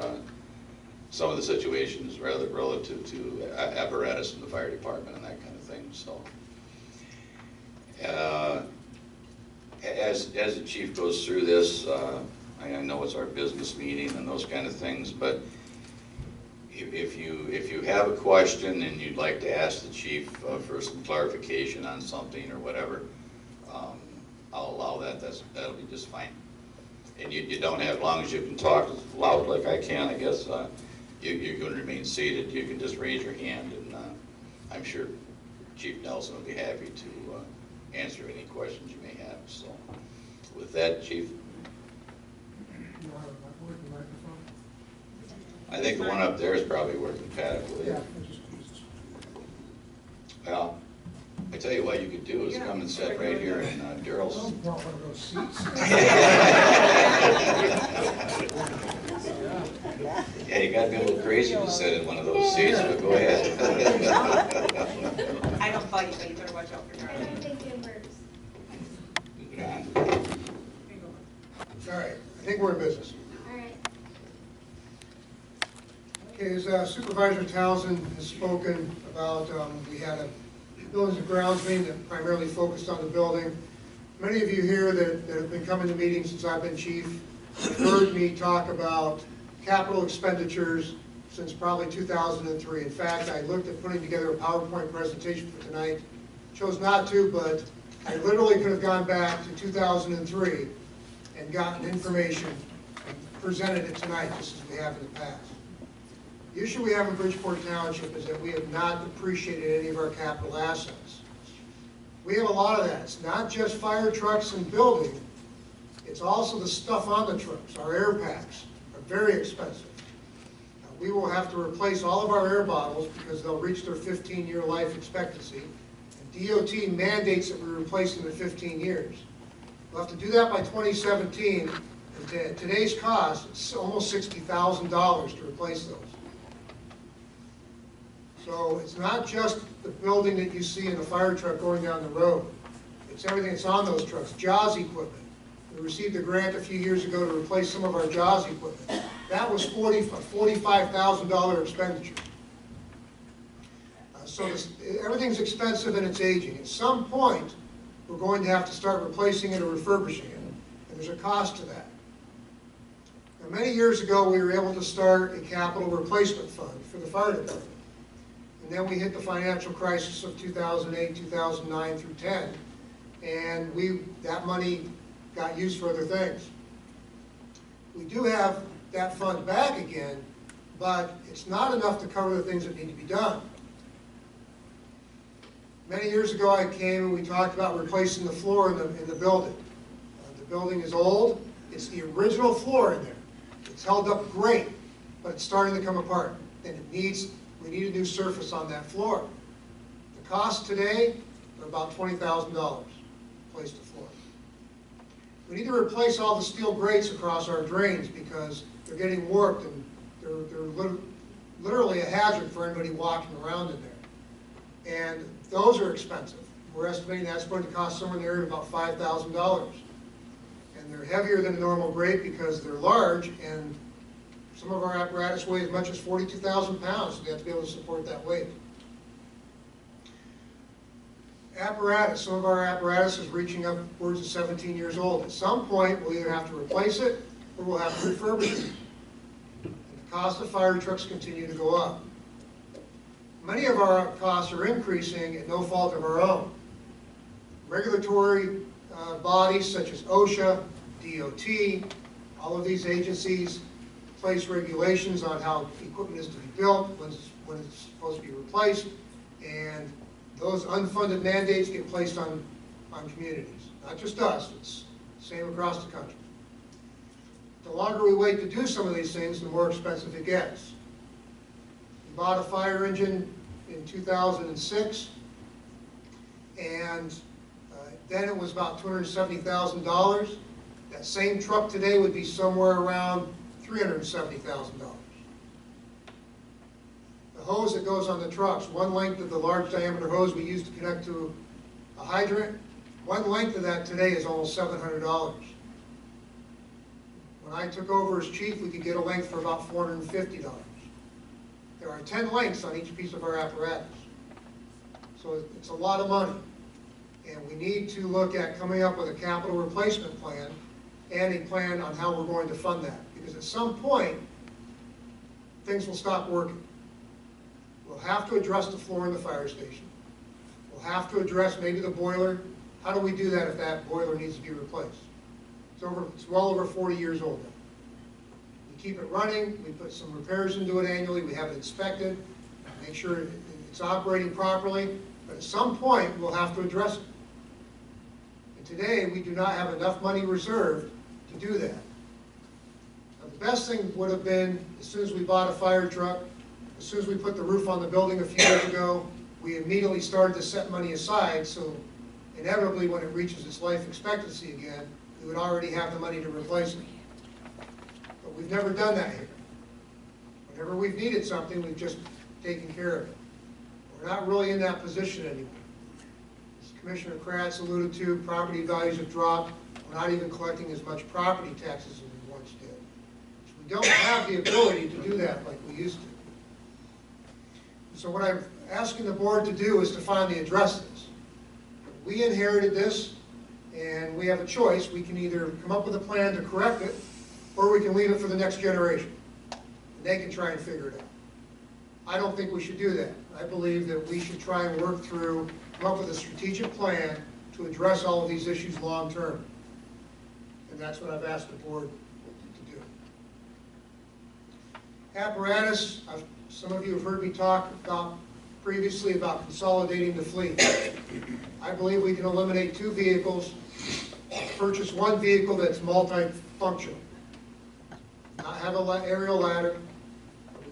some of the situations relative to apparatus in the fire department and that kind of thing. So as the chief goes through this, I know it's our business meeting and those kind of things, but if you have a question and you'd like to ask the chief for some clarification on something or whatever, I'll allow that. That'll be just fine. And you don't have, as long as you can talk loud like I can, I guess, you're going to remain seated. You can just raise your hand, and I'm sure Chief Nelson will be happy to answer any questions you may have. So with that, Chief. I think the one up there is probably working, Pat, I believe. Yeah. Well, I tell you what you could do is come and sit right here in Daryl's. Don't want one of those seats. Yeah, you gotta be a little crazy to sit in one of those seats, but go ahead. I don't bite, but you better watch out for your I don't think it works. All right, I think we're in business. All right. Okay, as Supervisor Townsend has spoken about, we had a buildings and grounds meeting that primarily focused on the building. Many of you here that have been coming to meetings since I've been chief have heard me talk about capital expenditures since probably 2003. In fact, I looked at putting together a PowerPoint presentation for tonight. Chose not to, but I literally could have gone back to 2003 and gotten information and presented it tonight, just as we have in the past. The issue we have in Bridgeport Township is that we have not depreciated any of our capital assets. We have a lot of that. It's not just fire trucks and building, it's also the stuff on the trucks. Our air packs are very expensive. We will have to replace all of our air bottles because they'll reach their 15-year life expectancy. And DOT mandates that we replace them in 15 years. We'll have to do that by 2017. And at today's cost, it's almost $60,000 to replace those. So it's not just the building that you see in the fire truck going down the road. It's everything that's on those trucks. JAWS equipment. We received a grant a few years ago to replace some of our JAWS equipment. That was a $45,000 expenditure. So everything's expensive and it's aging. At some point, we're going to have to start replacing it or refurbishing it. And there's a cost to that. Now, many years ago, we were able to start a capital replacement fund for the fire department. And then we hit the financial crisis of 2008, 2009 through 10. And that money got used for other things. We do have that fund back again, but it's not enough to cover the things that need to be done. Many years ago I came and we talked about replacing the floor in the building. The building is old. It's the original floor in there. It's held up great, but it's starting to come apart. And we need a new surface on that floor. The cost today are about $20,000 to replace the floor. We need to replace all the steel grates across our drains because they're getting warped and they're literally a hazard for anybody walking around in there. And those are expensive. We're estimating that's going to cost somewhere in the area of about $5,000. And they're heavier than a normal grate because they're large, and some of our apparatus weigh as much as 42,000 pounds, so they have to be able to support that weight. Apparatus, some of our apparatus is reaching upwards of 17 years old. At some point, we'll either have to replace it or we'll have to refurbish it. And the cost of fire trucks continue to go up. Many of our costs are increasing at no fault of our own. Regulatory bodies such as OSHA, DOT, all of these agencies place regulations on how equipment is to be built, when it's supposed to be replaced, and those unfunded mandates get placed on communities. Not just us, it's the same across the country. The longer we wait to do some of these things, the more expensive it gets. We bought a fire engine in 2006, and then it was about $270,000. That same truck today would be somewhere around $370,000. The hose that goes on the trucks, one length of the large diameter hose we use to connect to a hydrant, one length of that today is almost $700. When I took over as chief, we could get a length for about $450. There are 10 lengths on each piece of our apparatus. So it's a lot of money. And we need to look at coming up with a capital replacement plan and a plan on how we're going to fund that. Because at some point, things will stop working. We'll have to address the floor in the fire station. We'll have to address maybe the boiler. How do we do that if that boiler needs to be replaced? It's well over 40 years old now. We keep it running, we put some repairs into it annually, we have it inspected, make sure it's operating properly, but at some point we'll have to address it. And today we do not have enough money reserved to do that. Now, the best thing would have been, as soon as we bought a fire truck, as soon as we put the roof on the building a few years ago, we immediately started to set money aside, so inevitably when it reaches its life expectancy again, we would already have the money to replace it. But we've never done that here. Whenever we've needed something, we've just taken care of it. We're not really in that position anymore. As Commissioner Krafft alluded to, property values have dropped. We're not even collecting as much property taxes as we once did. So we don't have the ability to do that like we used to. So what I'm asking the board to do is to finally address this. We inherited this, and we have a choice. We can either come up with a plan to correct it, or we can leave it for the next generation. And they can try and figure it out. I don't think we should do that. I believe that we should try and work through, come up with a strategic plan to address all of these issues long term. And that's what I've asked the board to do. Apparatus, some of you have heard me talk about previously about consolidating the fleet. I believe we can eliminate 2 vehicles, purchase 1 vehicle that's multifunctional. Not have an aerial ladder,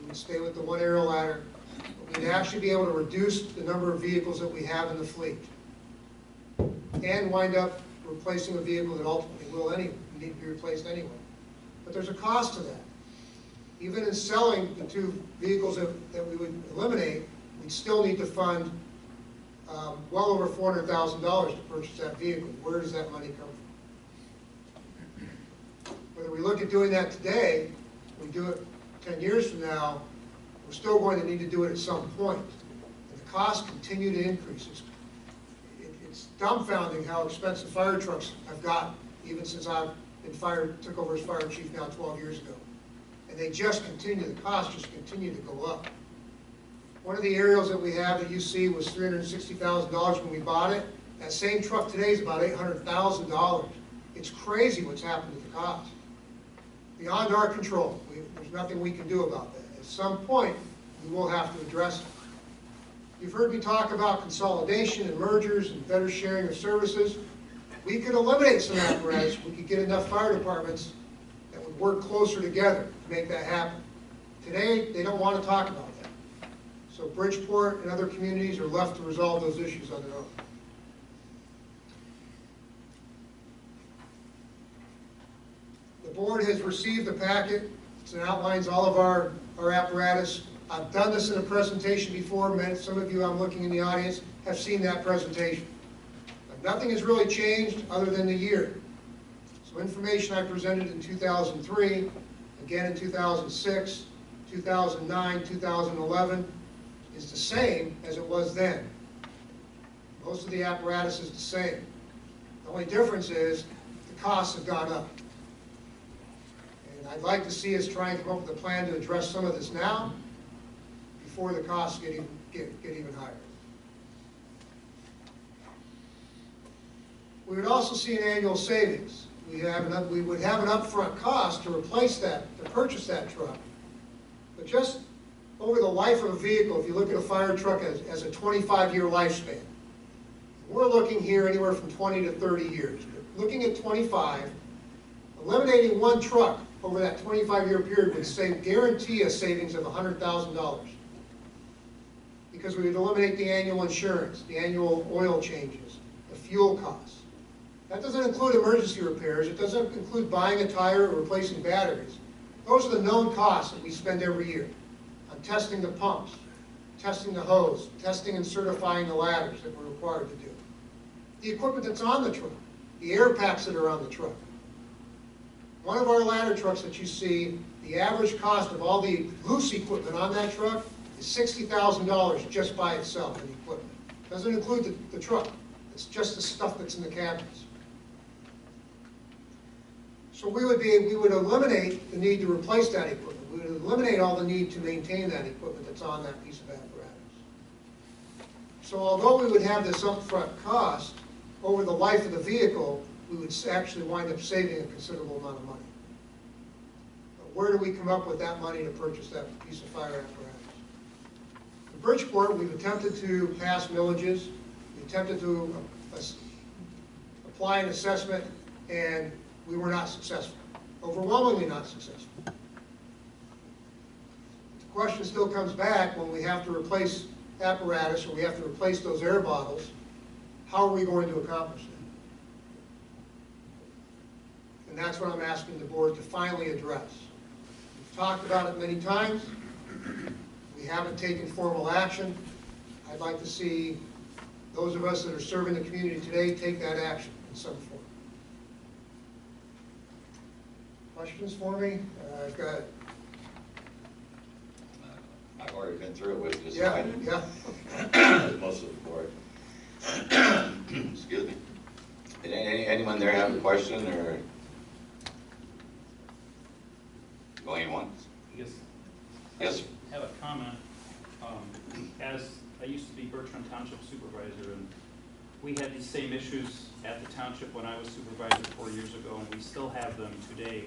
we would stay with the 1 aerial ladder. But we'd actually be able to reduce the number of vehicles that we have in the fleet. And wind up replacing a vehicle that ultimately will need to be replaced anyway. But there's a cost to that. Even in selling the 2 vehicles that we would eliminate, we'd still need to fund well over $400,000 to purchase that vehicle. Where does that money come from? Whether we look at doing that today, we do it 10 years from now, we're still going to need to do it at some point. And the costs continue to increase. It's dumbfounding how expensive fire trucks have gotten, even since I've been took over as fire chief now 12 years ago. And they just continue, the costs just continue to go up. One of the aerials that we have that you see was $360,000 when we bought it. That same truck today is about $800,000. It's crazy what's happened to the cost. Beyond our control. There's nothing we can do about that. At some point, we will have to address it. You've heard me talk about consolidation and mergers and better sharing of services. We could eliminate some apparatus. We could get enough fire departments that would work closer together to make that happen. Today, they don't want to talk about that. So Bridgeport and other communities are left to resolve those issues on their own. The board has received the packet. It outlines all of our apparatus. I've done this in a presentation before. Some of you, I'm looking in the audience, have seen that presentation. Nothing has really changed other than the year. So information I presented in 2003, again in 2006, 2009, 2011, is the same as it was then. Most of the apparatus is the same. The only difference is the costs have gone up. And I'd like to see us try and come up with a plan to address some of this now before the costs get even higher. We would also see an annual savings. We would have an upfront cost to replace that, to purchase that truck. But just over the life of a vehicle, if you look at a fire truck as a 25-year lifespan, we're looking here anywhere from 20 to 30 years. Looking at 25, eliminating 1 truck over that 25-year period would guarantee a savings of $100,000. Because we would eliminate the annual insurance, the annual oil changes, the fuel costs. That doesn't include emergency repairs. It doesn't include buying a tire or replacing batteries. Those are the known costs that we spend every year on testing the pumps, testing the hose, testing and certifying the ladders that we're required to do. The equipment that's on the truck, the air packs that are on the truck. One of our ladder trucks that you see, the average cost of all the loose equipment on that truck is $60,000 just by itself in equipment. Doesn't include the truck. It's just the stuff that's in the cabinets. So we would eliminate the need to replace that equipment. We would eliminate all the need to maintain that equipment that's on that piece of apparatus. So although we would have this upfront cost, over the life of the vehicle, we would actually wind up saving a considerable amount of money. But where do we come up with that money to purchase that piece of fire apparatus? In Bridgeport, we've attempted to pass millages. We attempted to apply an assessment, and we were not successful. Overwhelmingly not successful. The question still comes back when we have to replace apparatus or we have to replace those air bottles. How are we going to accomplish that? And that's what I'm asking the board to finally address. We've talked about it many times. We haven't taken formal action. I'd like to see those of us that are serving the community today take that action in some form. Questions for me? I've already been through it with just most of the board. Excuse me. Did anyone there have a question or going once? Yes. Yes. I have a comment. As I used to be Bertrand Township Supervisor, and We had these same issues at the township when I was supervisor 4 years ago, and we still have them today.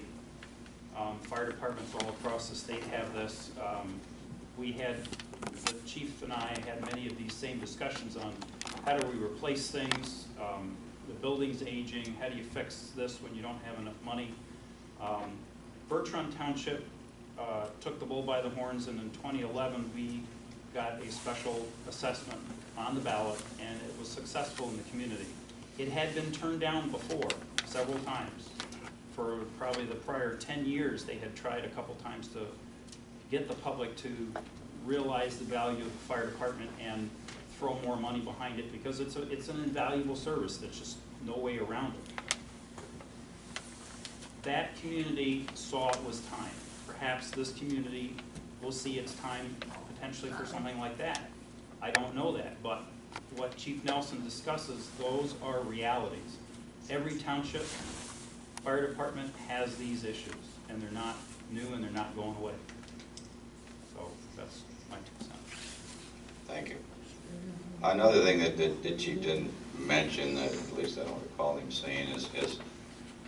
Fire departments all across the state have this. We had, the chief and I had many of these same discussions on how do we replace things, the building's aging, how do you fix this when you don't have enough money. Bridgeport Township took the bull by the horns, and in 2011 we got a special assessment on the ballot, and it was successful in the community. It had been turned down before, several times. For probably the prior 10 years, they had tried a couple times to get the public to realize the value of the fire department and throw more money behind it, because it's an invaluable service. There's just no way around it. That community saw it was time. Perhaps this community will see it's time potentially for something like that. I don't know that, but what Chief Nelson discusses, those are realities. Every township fire department has these issues, and they're not new and they're not going away. So that's my 2 cents. Thank you. Another thing that Chief didn't mention, that at least I don't recall him saying, is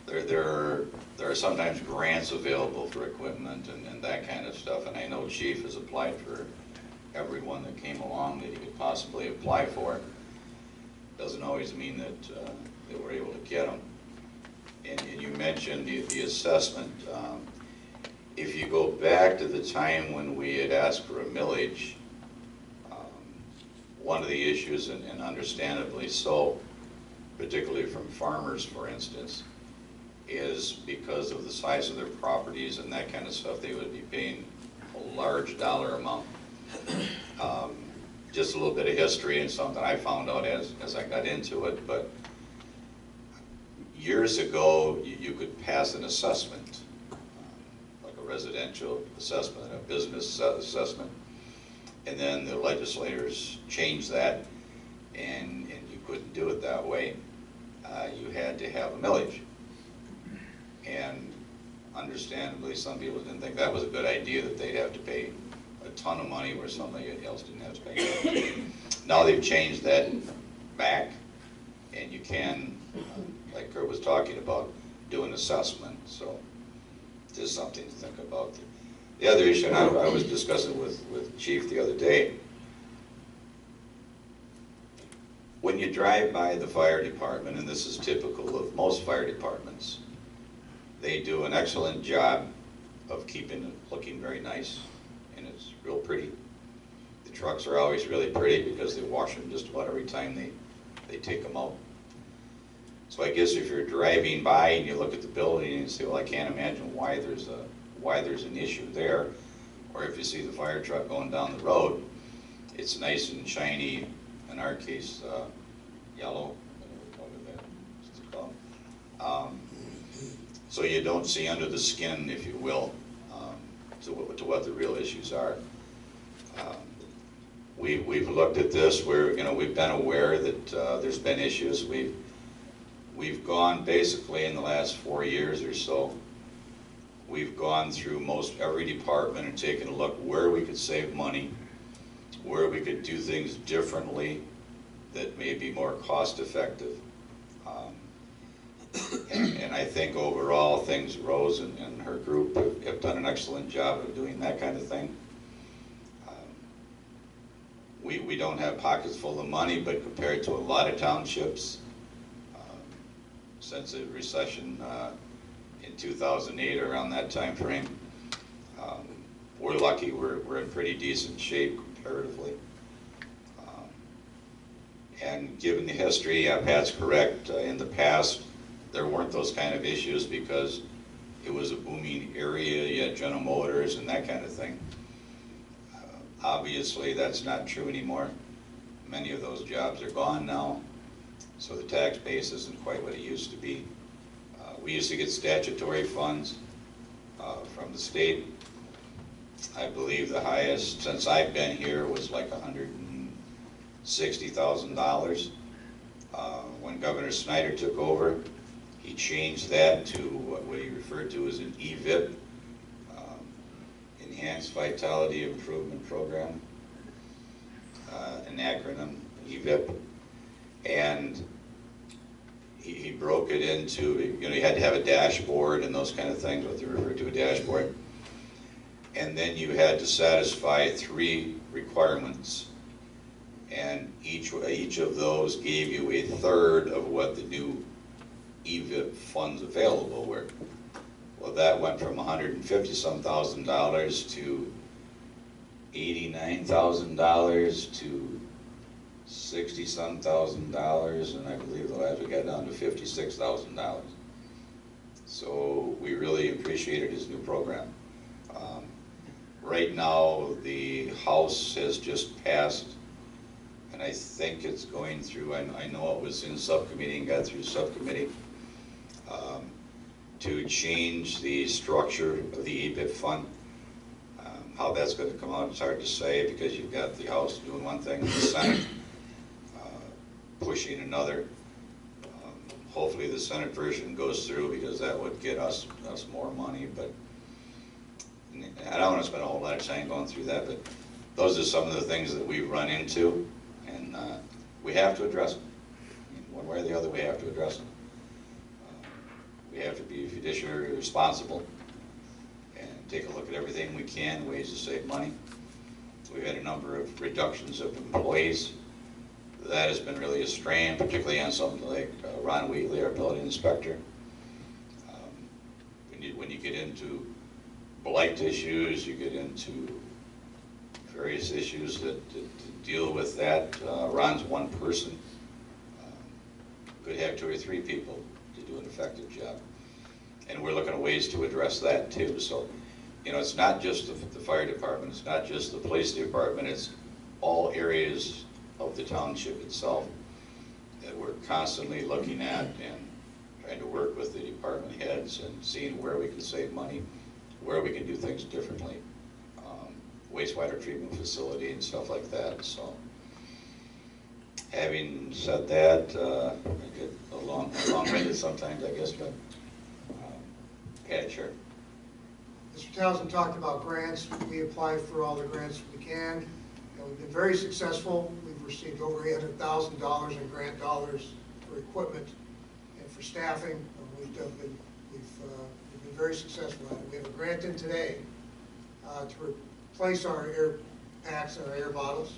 there are sometimes grants available for equipment and that kind of stuff, and I know Chief has applied for every one that came along that he could possibly apply for. Doesn't always mean that they were able to get them. And you mentioned the assessment. If you go back to the time when we had asked for a millage, one of the issues, and understandably so, particularly from farmers, for instance, is because of the size of their properties and that kind of stuff, they would be paying a large dollar amount. Just a little bit of history and something I found out as I got into it, but years ago, you could pass an assessment, like a residential assessment, a business assessment, and then the legislators changed that, and you couldn't do it that way. You had to have a millage. And understandably, some people didn't think that was a good idea, that they'd have to pay a ton of money where somebody else didn't have to pay. Now they've changed that back, and you can, like Kurt was talking about, do an assessment. So just something to think about. The other issue, and I was discussing with Chief the other day, when you drive by the fire department, and this is typical of most fire departments, they do an excellent job of keeping it looking very nice, and it's real pretty. The trucks are always really pretty because they wash them just about every time they take them out. So I guess if you're driving by and you look at the building and you say, well, I can't imagine why there's an issue there, or if you see the fire truck going down the road, it's nice and shiny, in our case, yellow, what's it called? So you don't see under the skin, if you will, to what the real issues are. We've looked at this, we've been aware that there's been issues. We've gone basically in the last 4 years or so, we've gone through most every department and taken a look where we could save money, where we could do things differently that may be more cost effective. And I think overall things, Rose and her group have done an excellent job of doing that kind of thing. We don't have pockets full of money, but compared to a lot of townships, since the recession in 2008, around that time frame, we're lucky. We're in pretty decent shape comparatively. And given the history, Pat's correct, in the past there weren't those kind of issues because it was a booming area, you had General Motors and that kind of thing. Obviously that's not true anymore. Many of those jobs are gone now, so the tax base isn't quite what it used to be. We used to get statutory funds from the state. I believe the highest since I've been here was like $160,000. When Governor Snyder took over, he changed that to what he referred to as an EVIP, Enhanced Vitality Improvement Program, an acronym, EVIP. And he broke it into, you had to have a dashboard and those kind of things, what they refer to a dashboard. And then you had to satisfy 3 requirements. And each of those gave you a third of what the new EVIP funds available were. Well, that went from $150-some thousand to $89,000 to $60-some thousand, and I believe the last we got down to $56,000. So we really appreciated his new program. Right now, the House has just passed, and I think it's going through, I know it was in subcommittee and got through subcommittee, to change the structure of the EBIT fund. How that's going to come out, it's hard to say, because you've got the House doing one thing and the Senate pushing another. Hopefully the Senate version goes through, because that would get us more money, but I don't want to spend a whole lot of time going through that, but those are some of the things that we've run into, and we have to address them. I mean, one way or the other, we have to address them. We have to be fiduciary responsible and take a look at everything we can, ways to save money. We've had a number of reductions of employees. That has been really a strain, particularly on something like Ron Wheatley, our building inspector. When you get into blight issues, you get into various issues that deal with that. Ron's one person. Could have 2 or 3 people to do an effective job. And we're looking at ways to address that too. So, it's not just the fire department, it's not just the police department, it's all areas of the township itself that we're constantly looking at and trying to work with the department heads and seeing where we can save money, where we can do things differently. Wastewater treatment facility and stuff like that. So, having said that, I get long-winded sometimes, I guess, but sure. Mr. Townsend talked about grants. We apply for all the grants we can. And we've been very successful. We've received over $800,000 in grant dollars for equipment and for staffing. We've been very successful at it. We have a grant in today to replace our air packs and our air bottles.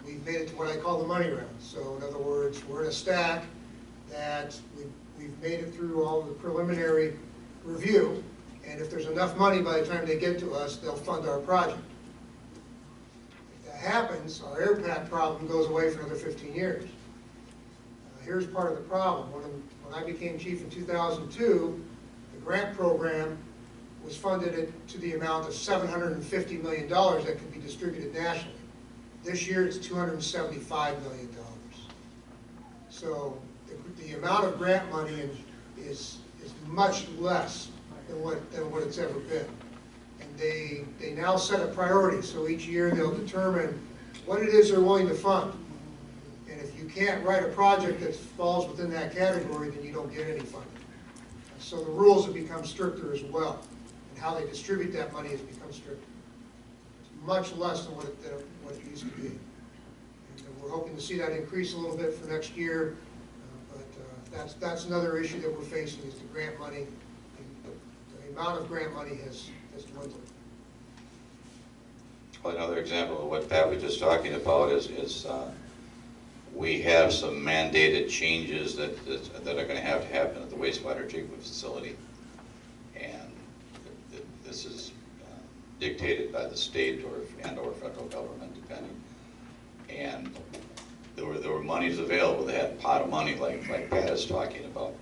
We've made it to what I call the money round. So in other words, we're in a stack that we've made it through all of the preliminary review, and if there's enough money by the time they get to us, they'll fund our project. If that happens, our air pack problem goes away for another 15 years. Here's part of the problem. When I became chief in 2002, the grant program was funded to the amount of $750 million that could be distributed nationally. This year it's $275 million. So the amount of grant money is much less than what it's ever been. And they now set a priority, so each year they'll determine what it is they're willing to fund. And if you can't write a project that falls within that category, then you don't get any funding. So the rules have become stricter as well, and how they distribute that money has become stricter. It's much less than what it used to be. And we're hoping to see that increase a little bit for next year. That's another issue that we're facing, is the grant money. The amount of grant money has dwindled. Well, another example of what Pat was just talking about is we have some mandated changes that are going to happen at the wastewater treatment facility, and this is dictated by the state or federal government, depending. And there were monies available. They had a pot of money, like Pat is talking about,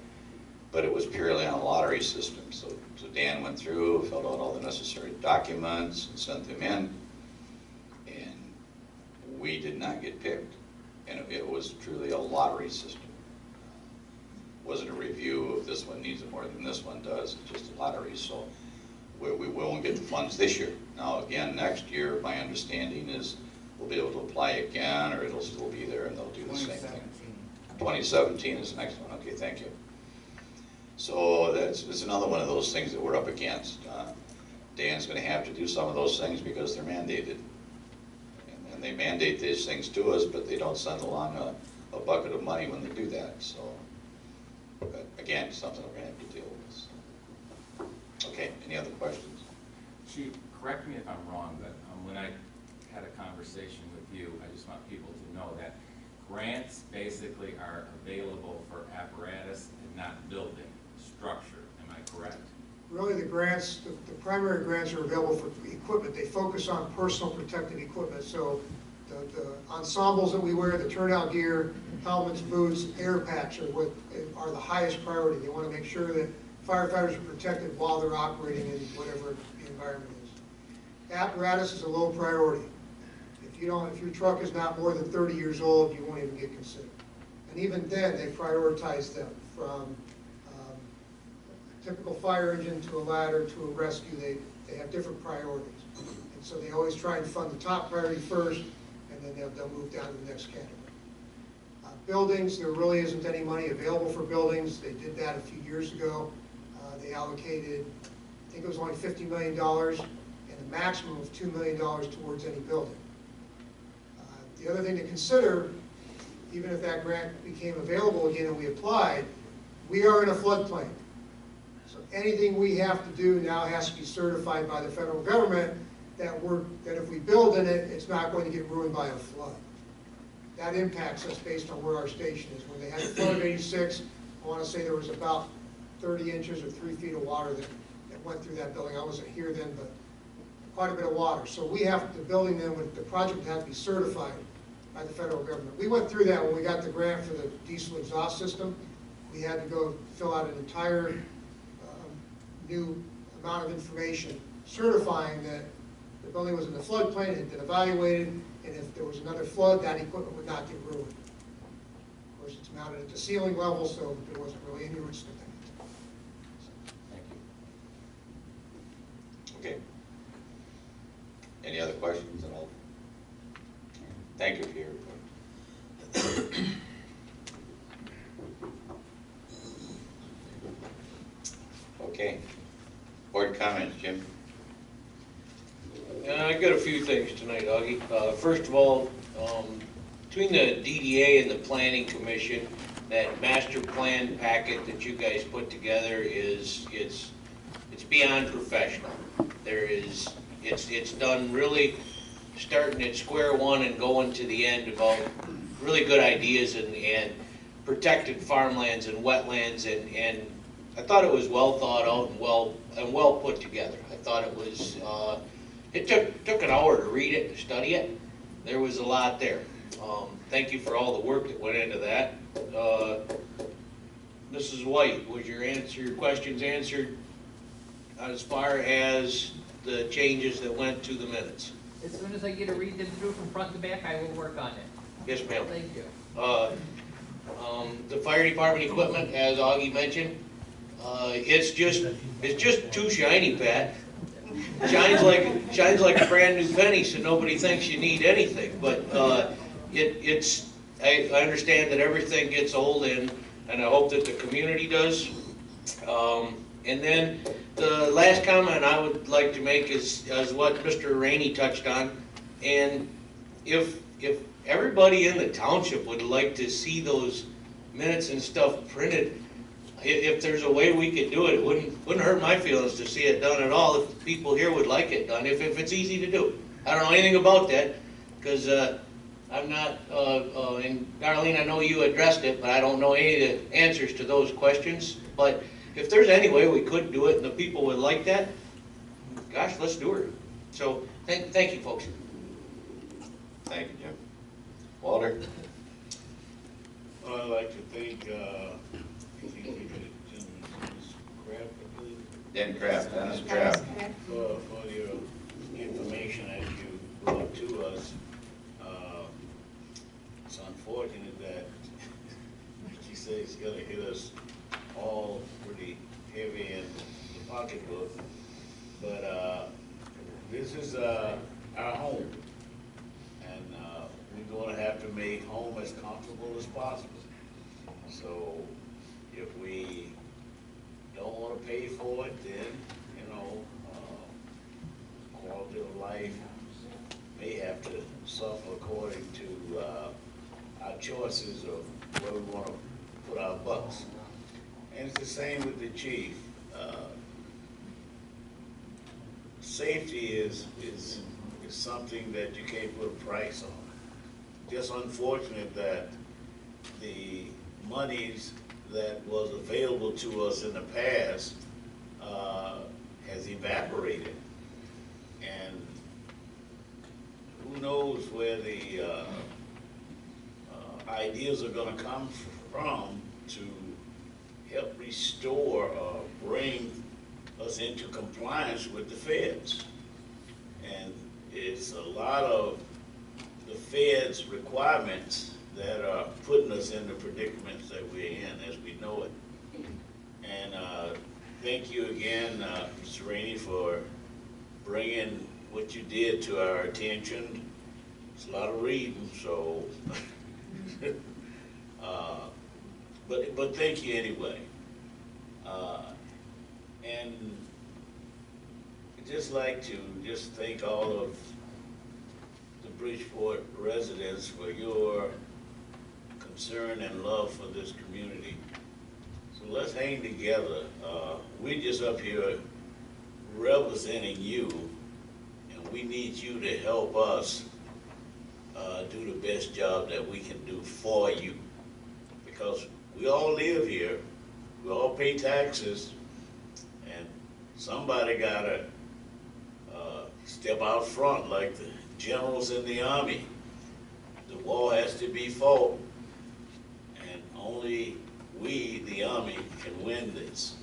but it was purely on a lottery system. So Dan went through, filled out all the necessary documents, and sent them in, and we did not get picked. And it was truly a lottery system. It wasn't a review of this one needs it more than this one does. It's just a lottery. So we won't get the funds this year. Now again, next year, my understanding is we'll be able to apply again, or it'll still be there and they'll do the same thing. 2017 is the next one. Okay, thank you. So it's another one of those things that we're up against. Dan's going to have to do some of those things because they're mandated. And they mandate these things to us, but they don't send along a bucket of money when they do that, so. But again, something we're gonna have to deal with. So. Okay, any other questions? Chief, correct me if I'm wrong, but when I had a conversation with you, I just want people to know that grants basically are available for apparatus and not building structure. Am I correct? Really, the grants, the primary grants are available for equipment. They focus on personal protective equipment. So the ensembles that we wear, the turnout gear, helmets, boots, air packs are the highest priority. They want to make sure that firefighters are protected while they're operating in whatever the environment is. Apparatus is a low priority. If your truck is not more than 30 years old, you won't even get considered. And even then, they prioritize them from a typical fire engine to a ladder to a rescue. They have different priorities. And so they always try and fund the top priority first, and then they'll move down to the next category. Buildings, there really isn't any money available for buildings. They did that a few years ago. They allocated, I think it was only $50 million and a maximum of $2 million towards any building. The other thing to consider, even if that grant became available again and we applied, we are in a floodplain. So anything we have to do now has to be certified by the federal government that if we build in it, it's not going to get ruined by a flood. That impacts us based on where our station is. When they had the flood of '86, I want to say there was about 30 inches or 3 feet of water that went through that building. I wasn't here then, but quite a bit of water. So we have, the building then, the project had to be certified by the federal government. We went through that when we got the grant for the diesel exhaust system. We had to go fill out an entire new amount of information certifying that the building was in the floodplain, it had been evaluated, and if there was another flood, that equipment would not get ruined. Of course, it's mounted at the ceiling level, so there wasn't really any risk of that. Thank you. Okay. Any other questions at all? Thank you for your report. Okay. Board comments, Jim? I got a few things tonight, Augie. First of all, between the DDA and the Planning Commission, that master plan packet that you guys put together it's beyond professional. It's done really starting at square one and going to the end about really good ideas and protected farmlands and wetlands, and I thought it was well thought out and well put together. I thought it was it took an hour to read it and study it. There was a lot there. Thank you for all the work that went into that. Mrs. White, was your questions answered as far as the changes that went to the minutes? As soon as I get to read them through from front to back, I will work on it. Yes, ma'am. Thank you. The fire department equipment, as Augie mentioned, it's just too shiny, Pat. Shines like a brand new penny, so nobody thinks you need anything. But I understand that everything gets old, and I hope that the community does. And then the last comment I would like to make is what Mr. Rainey touched on. And if everybody in the township would like to see those minutes and stuff printed, if there's a way we could do it, it wouldn't hurt my feelings to see it done at all if people here would like it done, if it's easy to do. I don't know anything about that, because I'm not, and Darlene, I know you addressed it, but I don't know any of the answers to those questions. But if there's any way we could do it and the people would like that, gosh, let's do it. So, thank you, folks. Thank you, Jim. Walter? Well, I'd like to thank, Krafft, Dennis Krafft. For your information that you brought to us. It's unfortunate that, like you say, it's gonna hit us all pretty heavy in the pocketbook. But this is our home, and we're gonna have to make home as comfortable as possible. So if we don't want to pay for it, then, quality of life may have to suffer according to our choices of where we want to put our bucks. And it's the same with the chief. Safety is something that you can't put a price on. Just unfortunate that the monies that was available to us in the past has evaporated. And who knows where the ideas are going to come from to help restore or bring us into compliance with the feds. And it's a lot of the feds' requirements that are putting us in the predicaments that we're in as we know it. And thank you again, Mr. Rainey, for bringing what you did to our attention. It's a lot of reading, so, but thank you anyway. And I'd just like to just thank all of the Bridgeport residents for your concern and love for this community. So let's hang together. We're just up here representing you, and we need you to help us do the best job that we can do for you. Because we all live here, we all pay taxes, and somebody gotta step out front like the generals in the Army. The war has to be fought, and only we, the Army, can win this.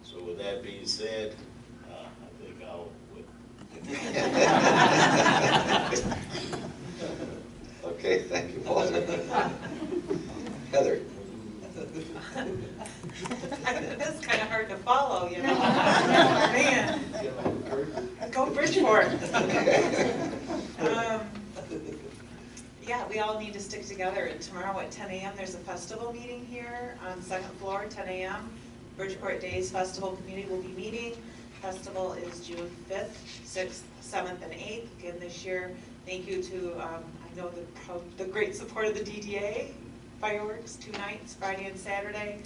So with that being said, I think I'll Okay, thank you, Walter. Heather. That's kind of hard to follow, you know? Man. Go Bridgeport. Yeah, we all need to stick together. And tomorrow at 10 a.m. there's a festival meeting here on 2nd floor, 10 a.m. Bridgeport Days Festival Committee will be meeting. Festival is June 5th, 6th, 7th, and 8th. Again this year, thank you to, I know the great support of the DDA. Fireworks, 2 nights, Friday and Saturday.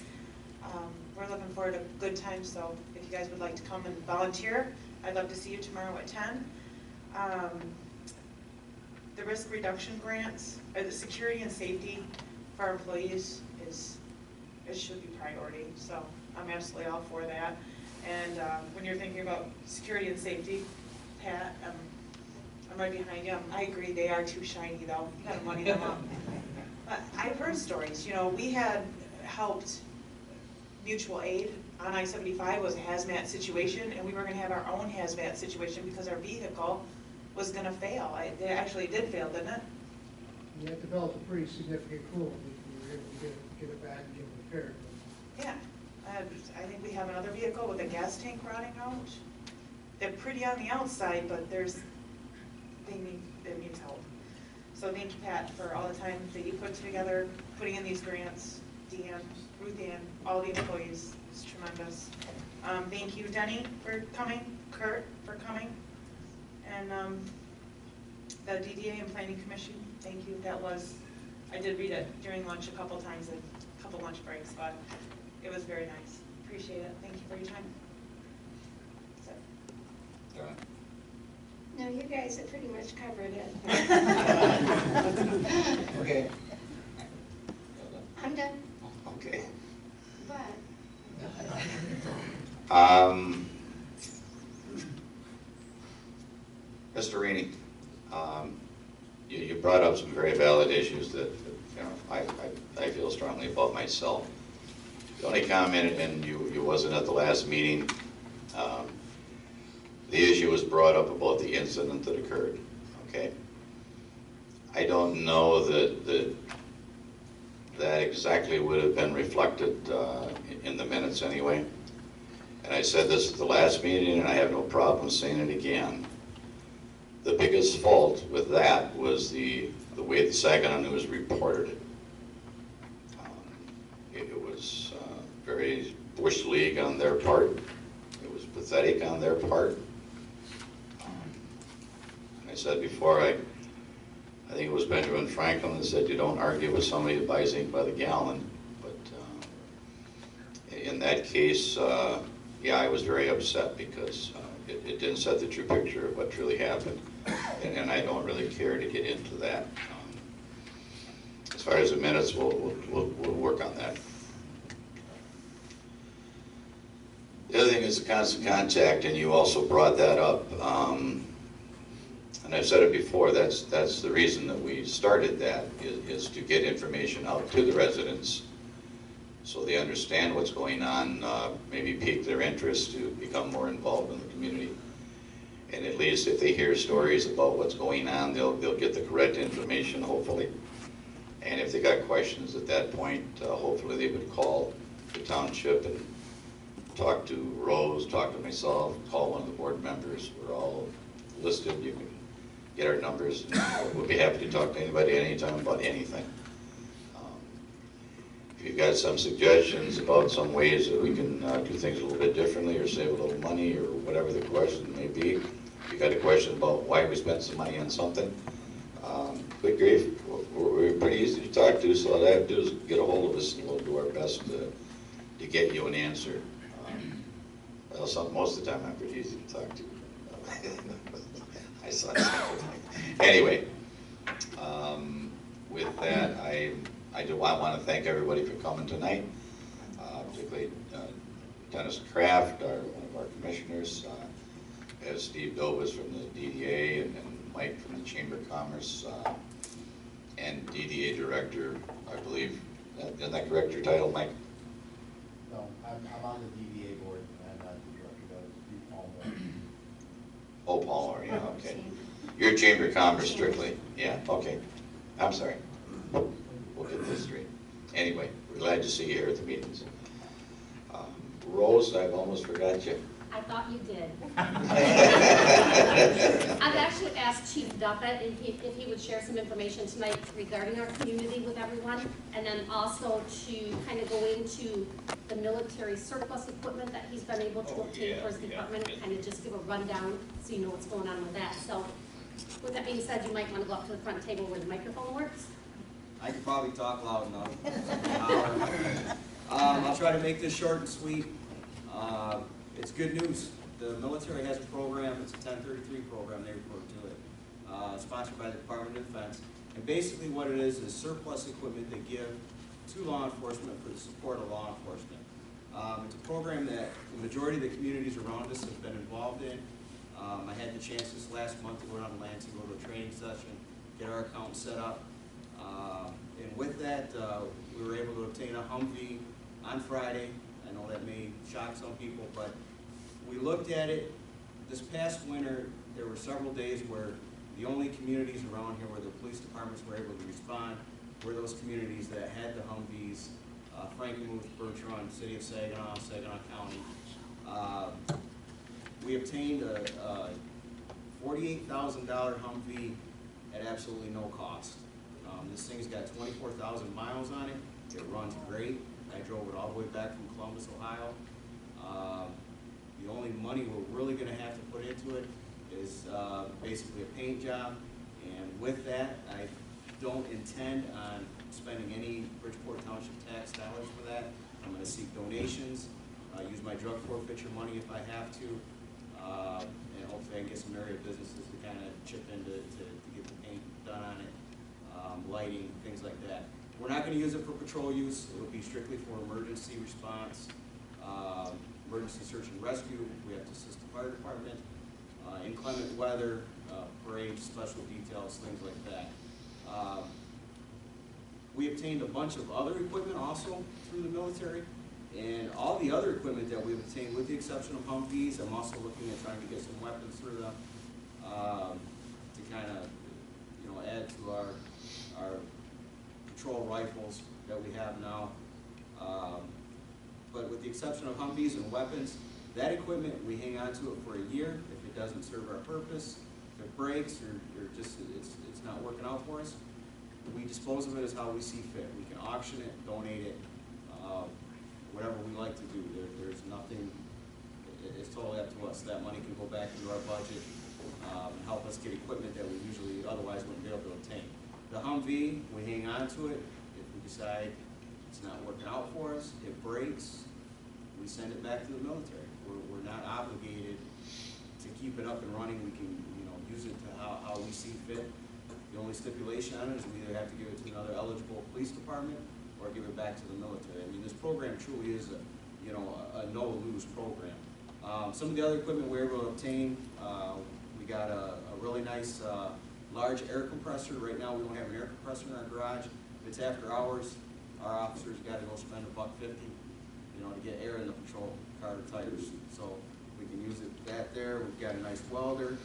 We're looking forward to a good time, so if you guys would like to come and volunteer, I'd love to see you tomorrow at 10. The risk reduction grants, or the security and safety for our employees it should be priority, so I'm absolutely all for that. And when you're thinking about security and safety, Pat, I'm right behind you. I agree, they are too shiny though. You gotta muddy them up. I've heard stories, you know, we had helped mutual aid on I-75 was a hazmat situation, and we were gonna have our own hazmat situation because our vehicle was gonna fail. It actually did fail, didn't it? We had developed a pretty significant pool. We were able to get it back and get it repaired. Yeah, I think we have another vehicle with a gas tank rotting out. They're pretty on the outside, but it needs help. So thank you, Pat, for all the time that you put together, putting in these grants. Deanne, Ruth Ann, all the employees, it's tremendous. Thank you, Denny, for coming, Kurt, for coming, and the DDA and Planning Commission, thank you. I did read it during lunch a couple times, a couple lunch breaks, but it was very nice. Appreciate it. Thank you for your time. All right. No, you guys have pretty much covered it. Okay. I'm done. Okay. But Mr. Rainey, you brought up some very valid issues that you know I feel strongly about myself. The only comment, and you wasn't at the last meeting, the issue was brought up about the incident that occurred, okay? I don't know that exactly would have been reflected in the minutes anyway. And I said this at the last meeting, and I have no problem saying it again. The biggest fault with that was the way the Saginaw News reported it. It was very Bush League on their part. It was pathetic on their part. I said before, I I think it was Benjamin Franklin that said you don't argue with somebody that buys ink by the gallon. But in that case, yeah, I was very upset because it didn't set the true picture of what truly happened. And I don't really care to get into that. As far as the minutes, we'll work on that. The other thing is the constant contact, and you also brought that up. And I've said it before, that's the reason that we started that, is to get information out to the residents so they understand what's going on, maybe pique their interest to become more involved in the community. And at least if they hear stories about what's going on, they'll get the correct information, hopefully. And if they got questions at that point, hopefully they would call the township and talk to Rose, talk to myself, call one of the board members. We're all listed. You can get our numbers. We'll be happy to talk to anybody anytime about anything. If you've got some suggestions about some ways that we can do things a little bit differently or save a little money or whatever the question may be, if you got a question about why we spent some money on something, good grief, we're pretty easy to talk to, so all I have to do is get a hold of us and we'll do our best to get you an answer. Well, most of the time I'm pretty easy to talk to. I saw something. Anyway, with that, I want to thank everybody for coming tonight, particularly Dennis Krafft, one of our commissioners, as Steve Dobas from the DDA, and Mike from the Chamber of Commerce, and DDA Director, I believe. Isn't that correct, your title, Mike? No, I'm on the DVA board, I'm not the director, that would be Palmer. Oh, Palmer, yeah, okay. You're Chamber of Commerce strictly, yeah, okay. I'm sorry. We'll get this straight. Anyway, we're glad to see you here at the meetings. Rose, I've almost forgot you. I thought you did. I've actually asked Chief Duffett if he would share some information tonight regarding our community with everyone, and then also to kind of go into the military surplus equipment that he's been able to obtain for his department, kind of just give a rundown so you know what's going on with that. So with that being said, you might want to go up to the front table where the microphone works. I could probably talk loud enough. I'll try to make this short and sweet. It's good news. The military has a program, it's a 1033 program, they refer to it, sponsored by the Department of Defense. And basically what it is surplus equipment they give to law enforcement for the support of law enforcement. It's a program that the majority of the communities around us have been involved in. I had the chance this last month to go down to Lansing, go to a training session, get our account set up. And with that, we were able to obtain a Humvee on Friday. I know that may shock some people, but we looked at it. This past winter, there were several days where the only communities around here where the police departments were able to respond were those communities that had the Humvees, Frankenmuth, Bertrand, City of Saginaw, Saginaw County. We obtained a $48,000 Humvee at absolutely no cost. This thing's got 24,000 miles on it. It runs great. I drove it all the way back from Columbus, Ohio. The only money we're really going to have to put into it is basically a paint job. And with that, I don't intend on spending any Bridgeport Township tax dollars for that. I'm going to seek donations, use my drug forfeiture money if I have to, and hopefully I can get some area businesses to kind of chip in to get the paint done on it, lighting, things like that. We're not going to use it for patrol use. It will be strictly for emergency response, emergency search and rescue. We have to assist the fire department, inclement weather, parades, special details, things like that. We obtained a bunch of other equipment also through the military, and all the other equipment that we've obtained, with the exception of Humvees, I'm also looking at trying to get some weapons through them to kind of, add to our patrol rifles that we have now. But with the exception of Humvees and weapons, that equipment, we hang on to it for a year. If it doesn't serve our purpose, if it breaks or just it's not working out for us, we dispose of it as how we see fit. We can auction it, donate it, whatever we like to do. There's nothing, it's totally up to us. That money can go back into our budget and help us get equipment that we usually otherwise wouldn't be able to obtain. The Humvee, we hang on to it. If we decide it's not working out for us, it breaks, we send it back to the military. We're not obligated to keep it up and running. We can, use it to how we see fit. The only stipulation on it is we either have to give it to another eligible police department or give it back to the military. I mean, this program truly is a no-lose program. Some of the other equipment we were able to obtain, we got a really nice large air compressor. Right now we don't have an air compressor in our garage. If it's after hours, our officers got to go spend $1.50, to get air in the patrol car tires. So we can use that there. We've got a nice welder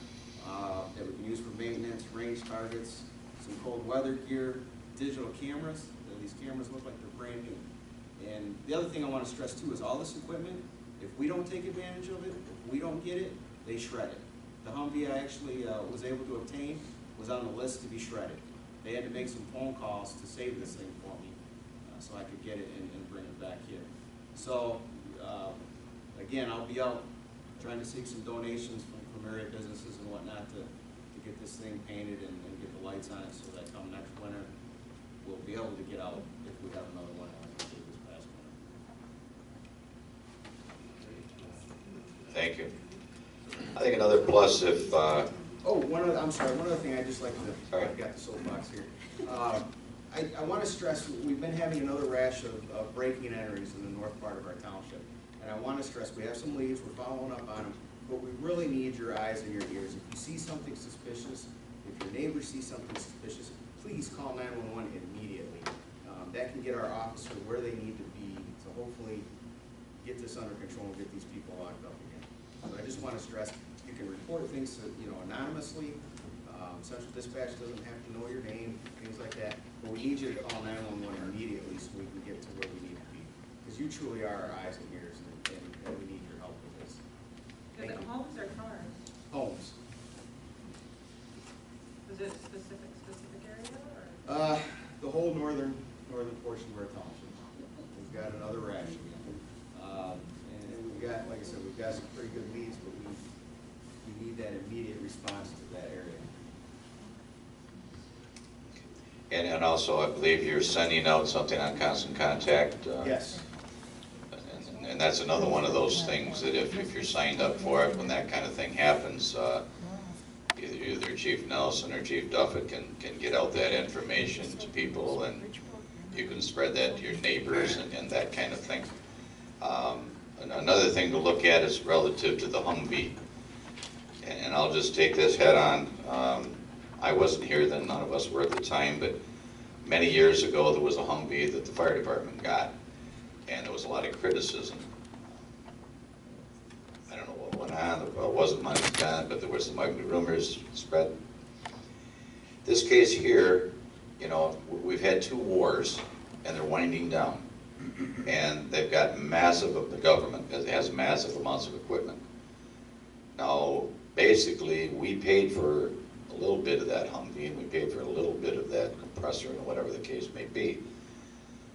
that we can use for maintenance, range targets, some cold weather gear, digital cameras. These cameras look like they're brand new. And the other thing I want to stress too is all this equipment, if we don't take advantage of it, if we don't get it, they shred it. The Humvee I actually was able to obtain was on the list to be shredded. They had to make some phone calls to save this thing for me so I could get it and bring it back here. So again, I'll be out trying to seek some donations from area businesses and whatnot to get this thing painted and get the lights on it so that come next winter, we'll be able to get out if we have another one like we did this past winter. Thank you. I think another plus if... I'm sorry, one other thing I'd just like to, I've got the soapbox here. I want to stress, we've been having another rash of breaking and enterings in the north part of our township. And I want to stress, we have some leads, we're following up on them, but we really need your eyes and your ears. If you see something suspicious, if your neighbor sees something suspicious, please call 911 immediately. That can get our officer where they need to be to hopefully get this under control and get these people locked up again. So I just want to stress, you can report things anonymously. Central Dispatch doesn't have to know your name, things like that. But we need you to call 911 immediately so we can get to where we need to be. Because you truly are our eyes and ears, and we need your help with this. Is it homes or cars? Homes. Is it specific area or? The whole northern portion of our township. We've got another rash again. And we've got, like I said, we've got some pretty good leads, but we need that immediate response to that area. And also, I believe you're sending out something on constant contact. Yes. And that's another one of those things that if you're signed up for it, when that kind of thing happens, either Chief Nelson or Chief Duffett can get out that information to people, and you can spread that to your neighbors and that kind of thing. Another thing to look at is relative to the Humvee. And I'll just take this head on. I wasn't here then, none of us were at the time, but many years ago there was a Humvee that the fire department got, and there was a lot of criticism. I don't know what went on, it wasn't money gone, but there were some ugly rumors spread. This case here, we've had 2 wars, and they're winding down. And they've got the government has massive amounts of equipment. Now, basically, we paid for a little bit of that Humvee, and we paid for a little bit of that compressor, and whatever the case may be.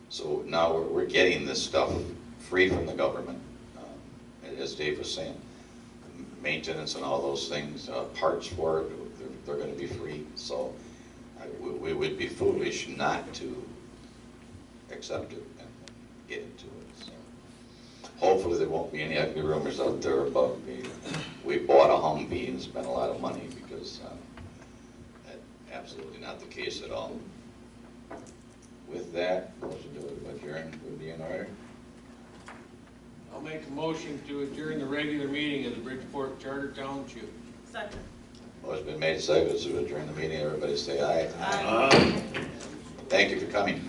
So now we're getting this stuff free from the government, as Dave was saying. Maintenance and all those things, parts for it, they're going to be free. So we would be foolish not to accept it and get into it. So hopefully there won't be any ugly rumors out there about we bought a Humvee and spent a lot of money, because that's absolutely not the case at all. With that, motion to adjourn would be in order. I'll make a motion to adjourn the regular meeting of the Bridgeport Charter Township. Second. Motion's been made, seconded to adjourn the meeting. Everybody say aye. Aye. Thank you for coming.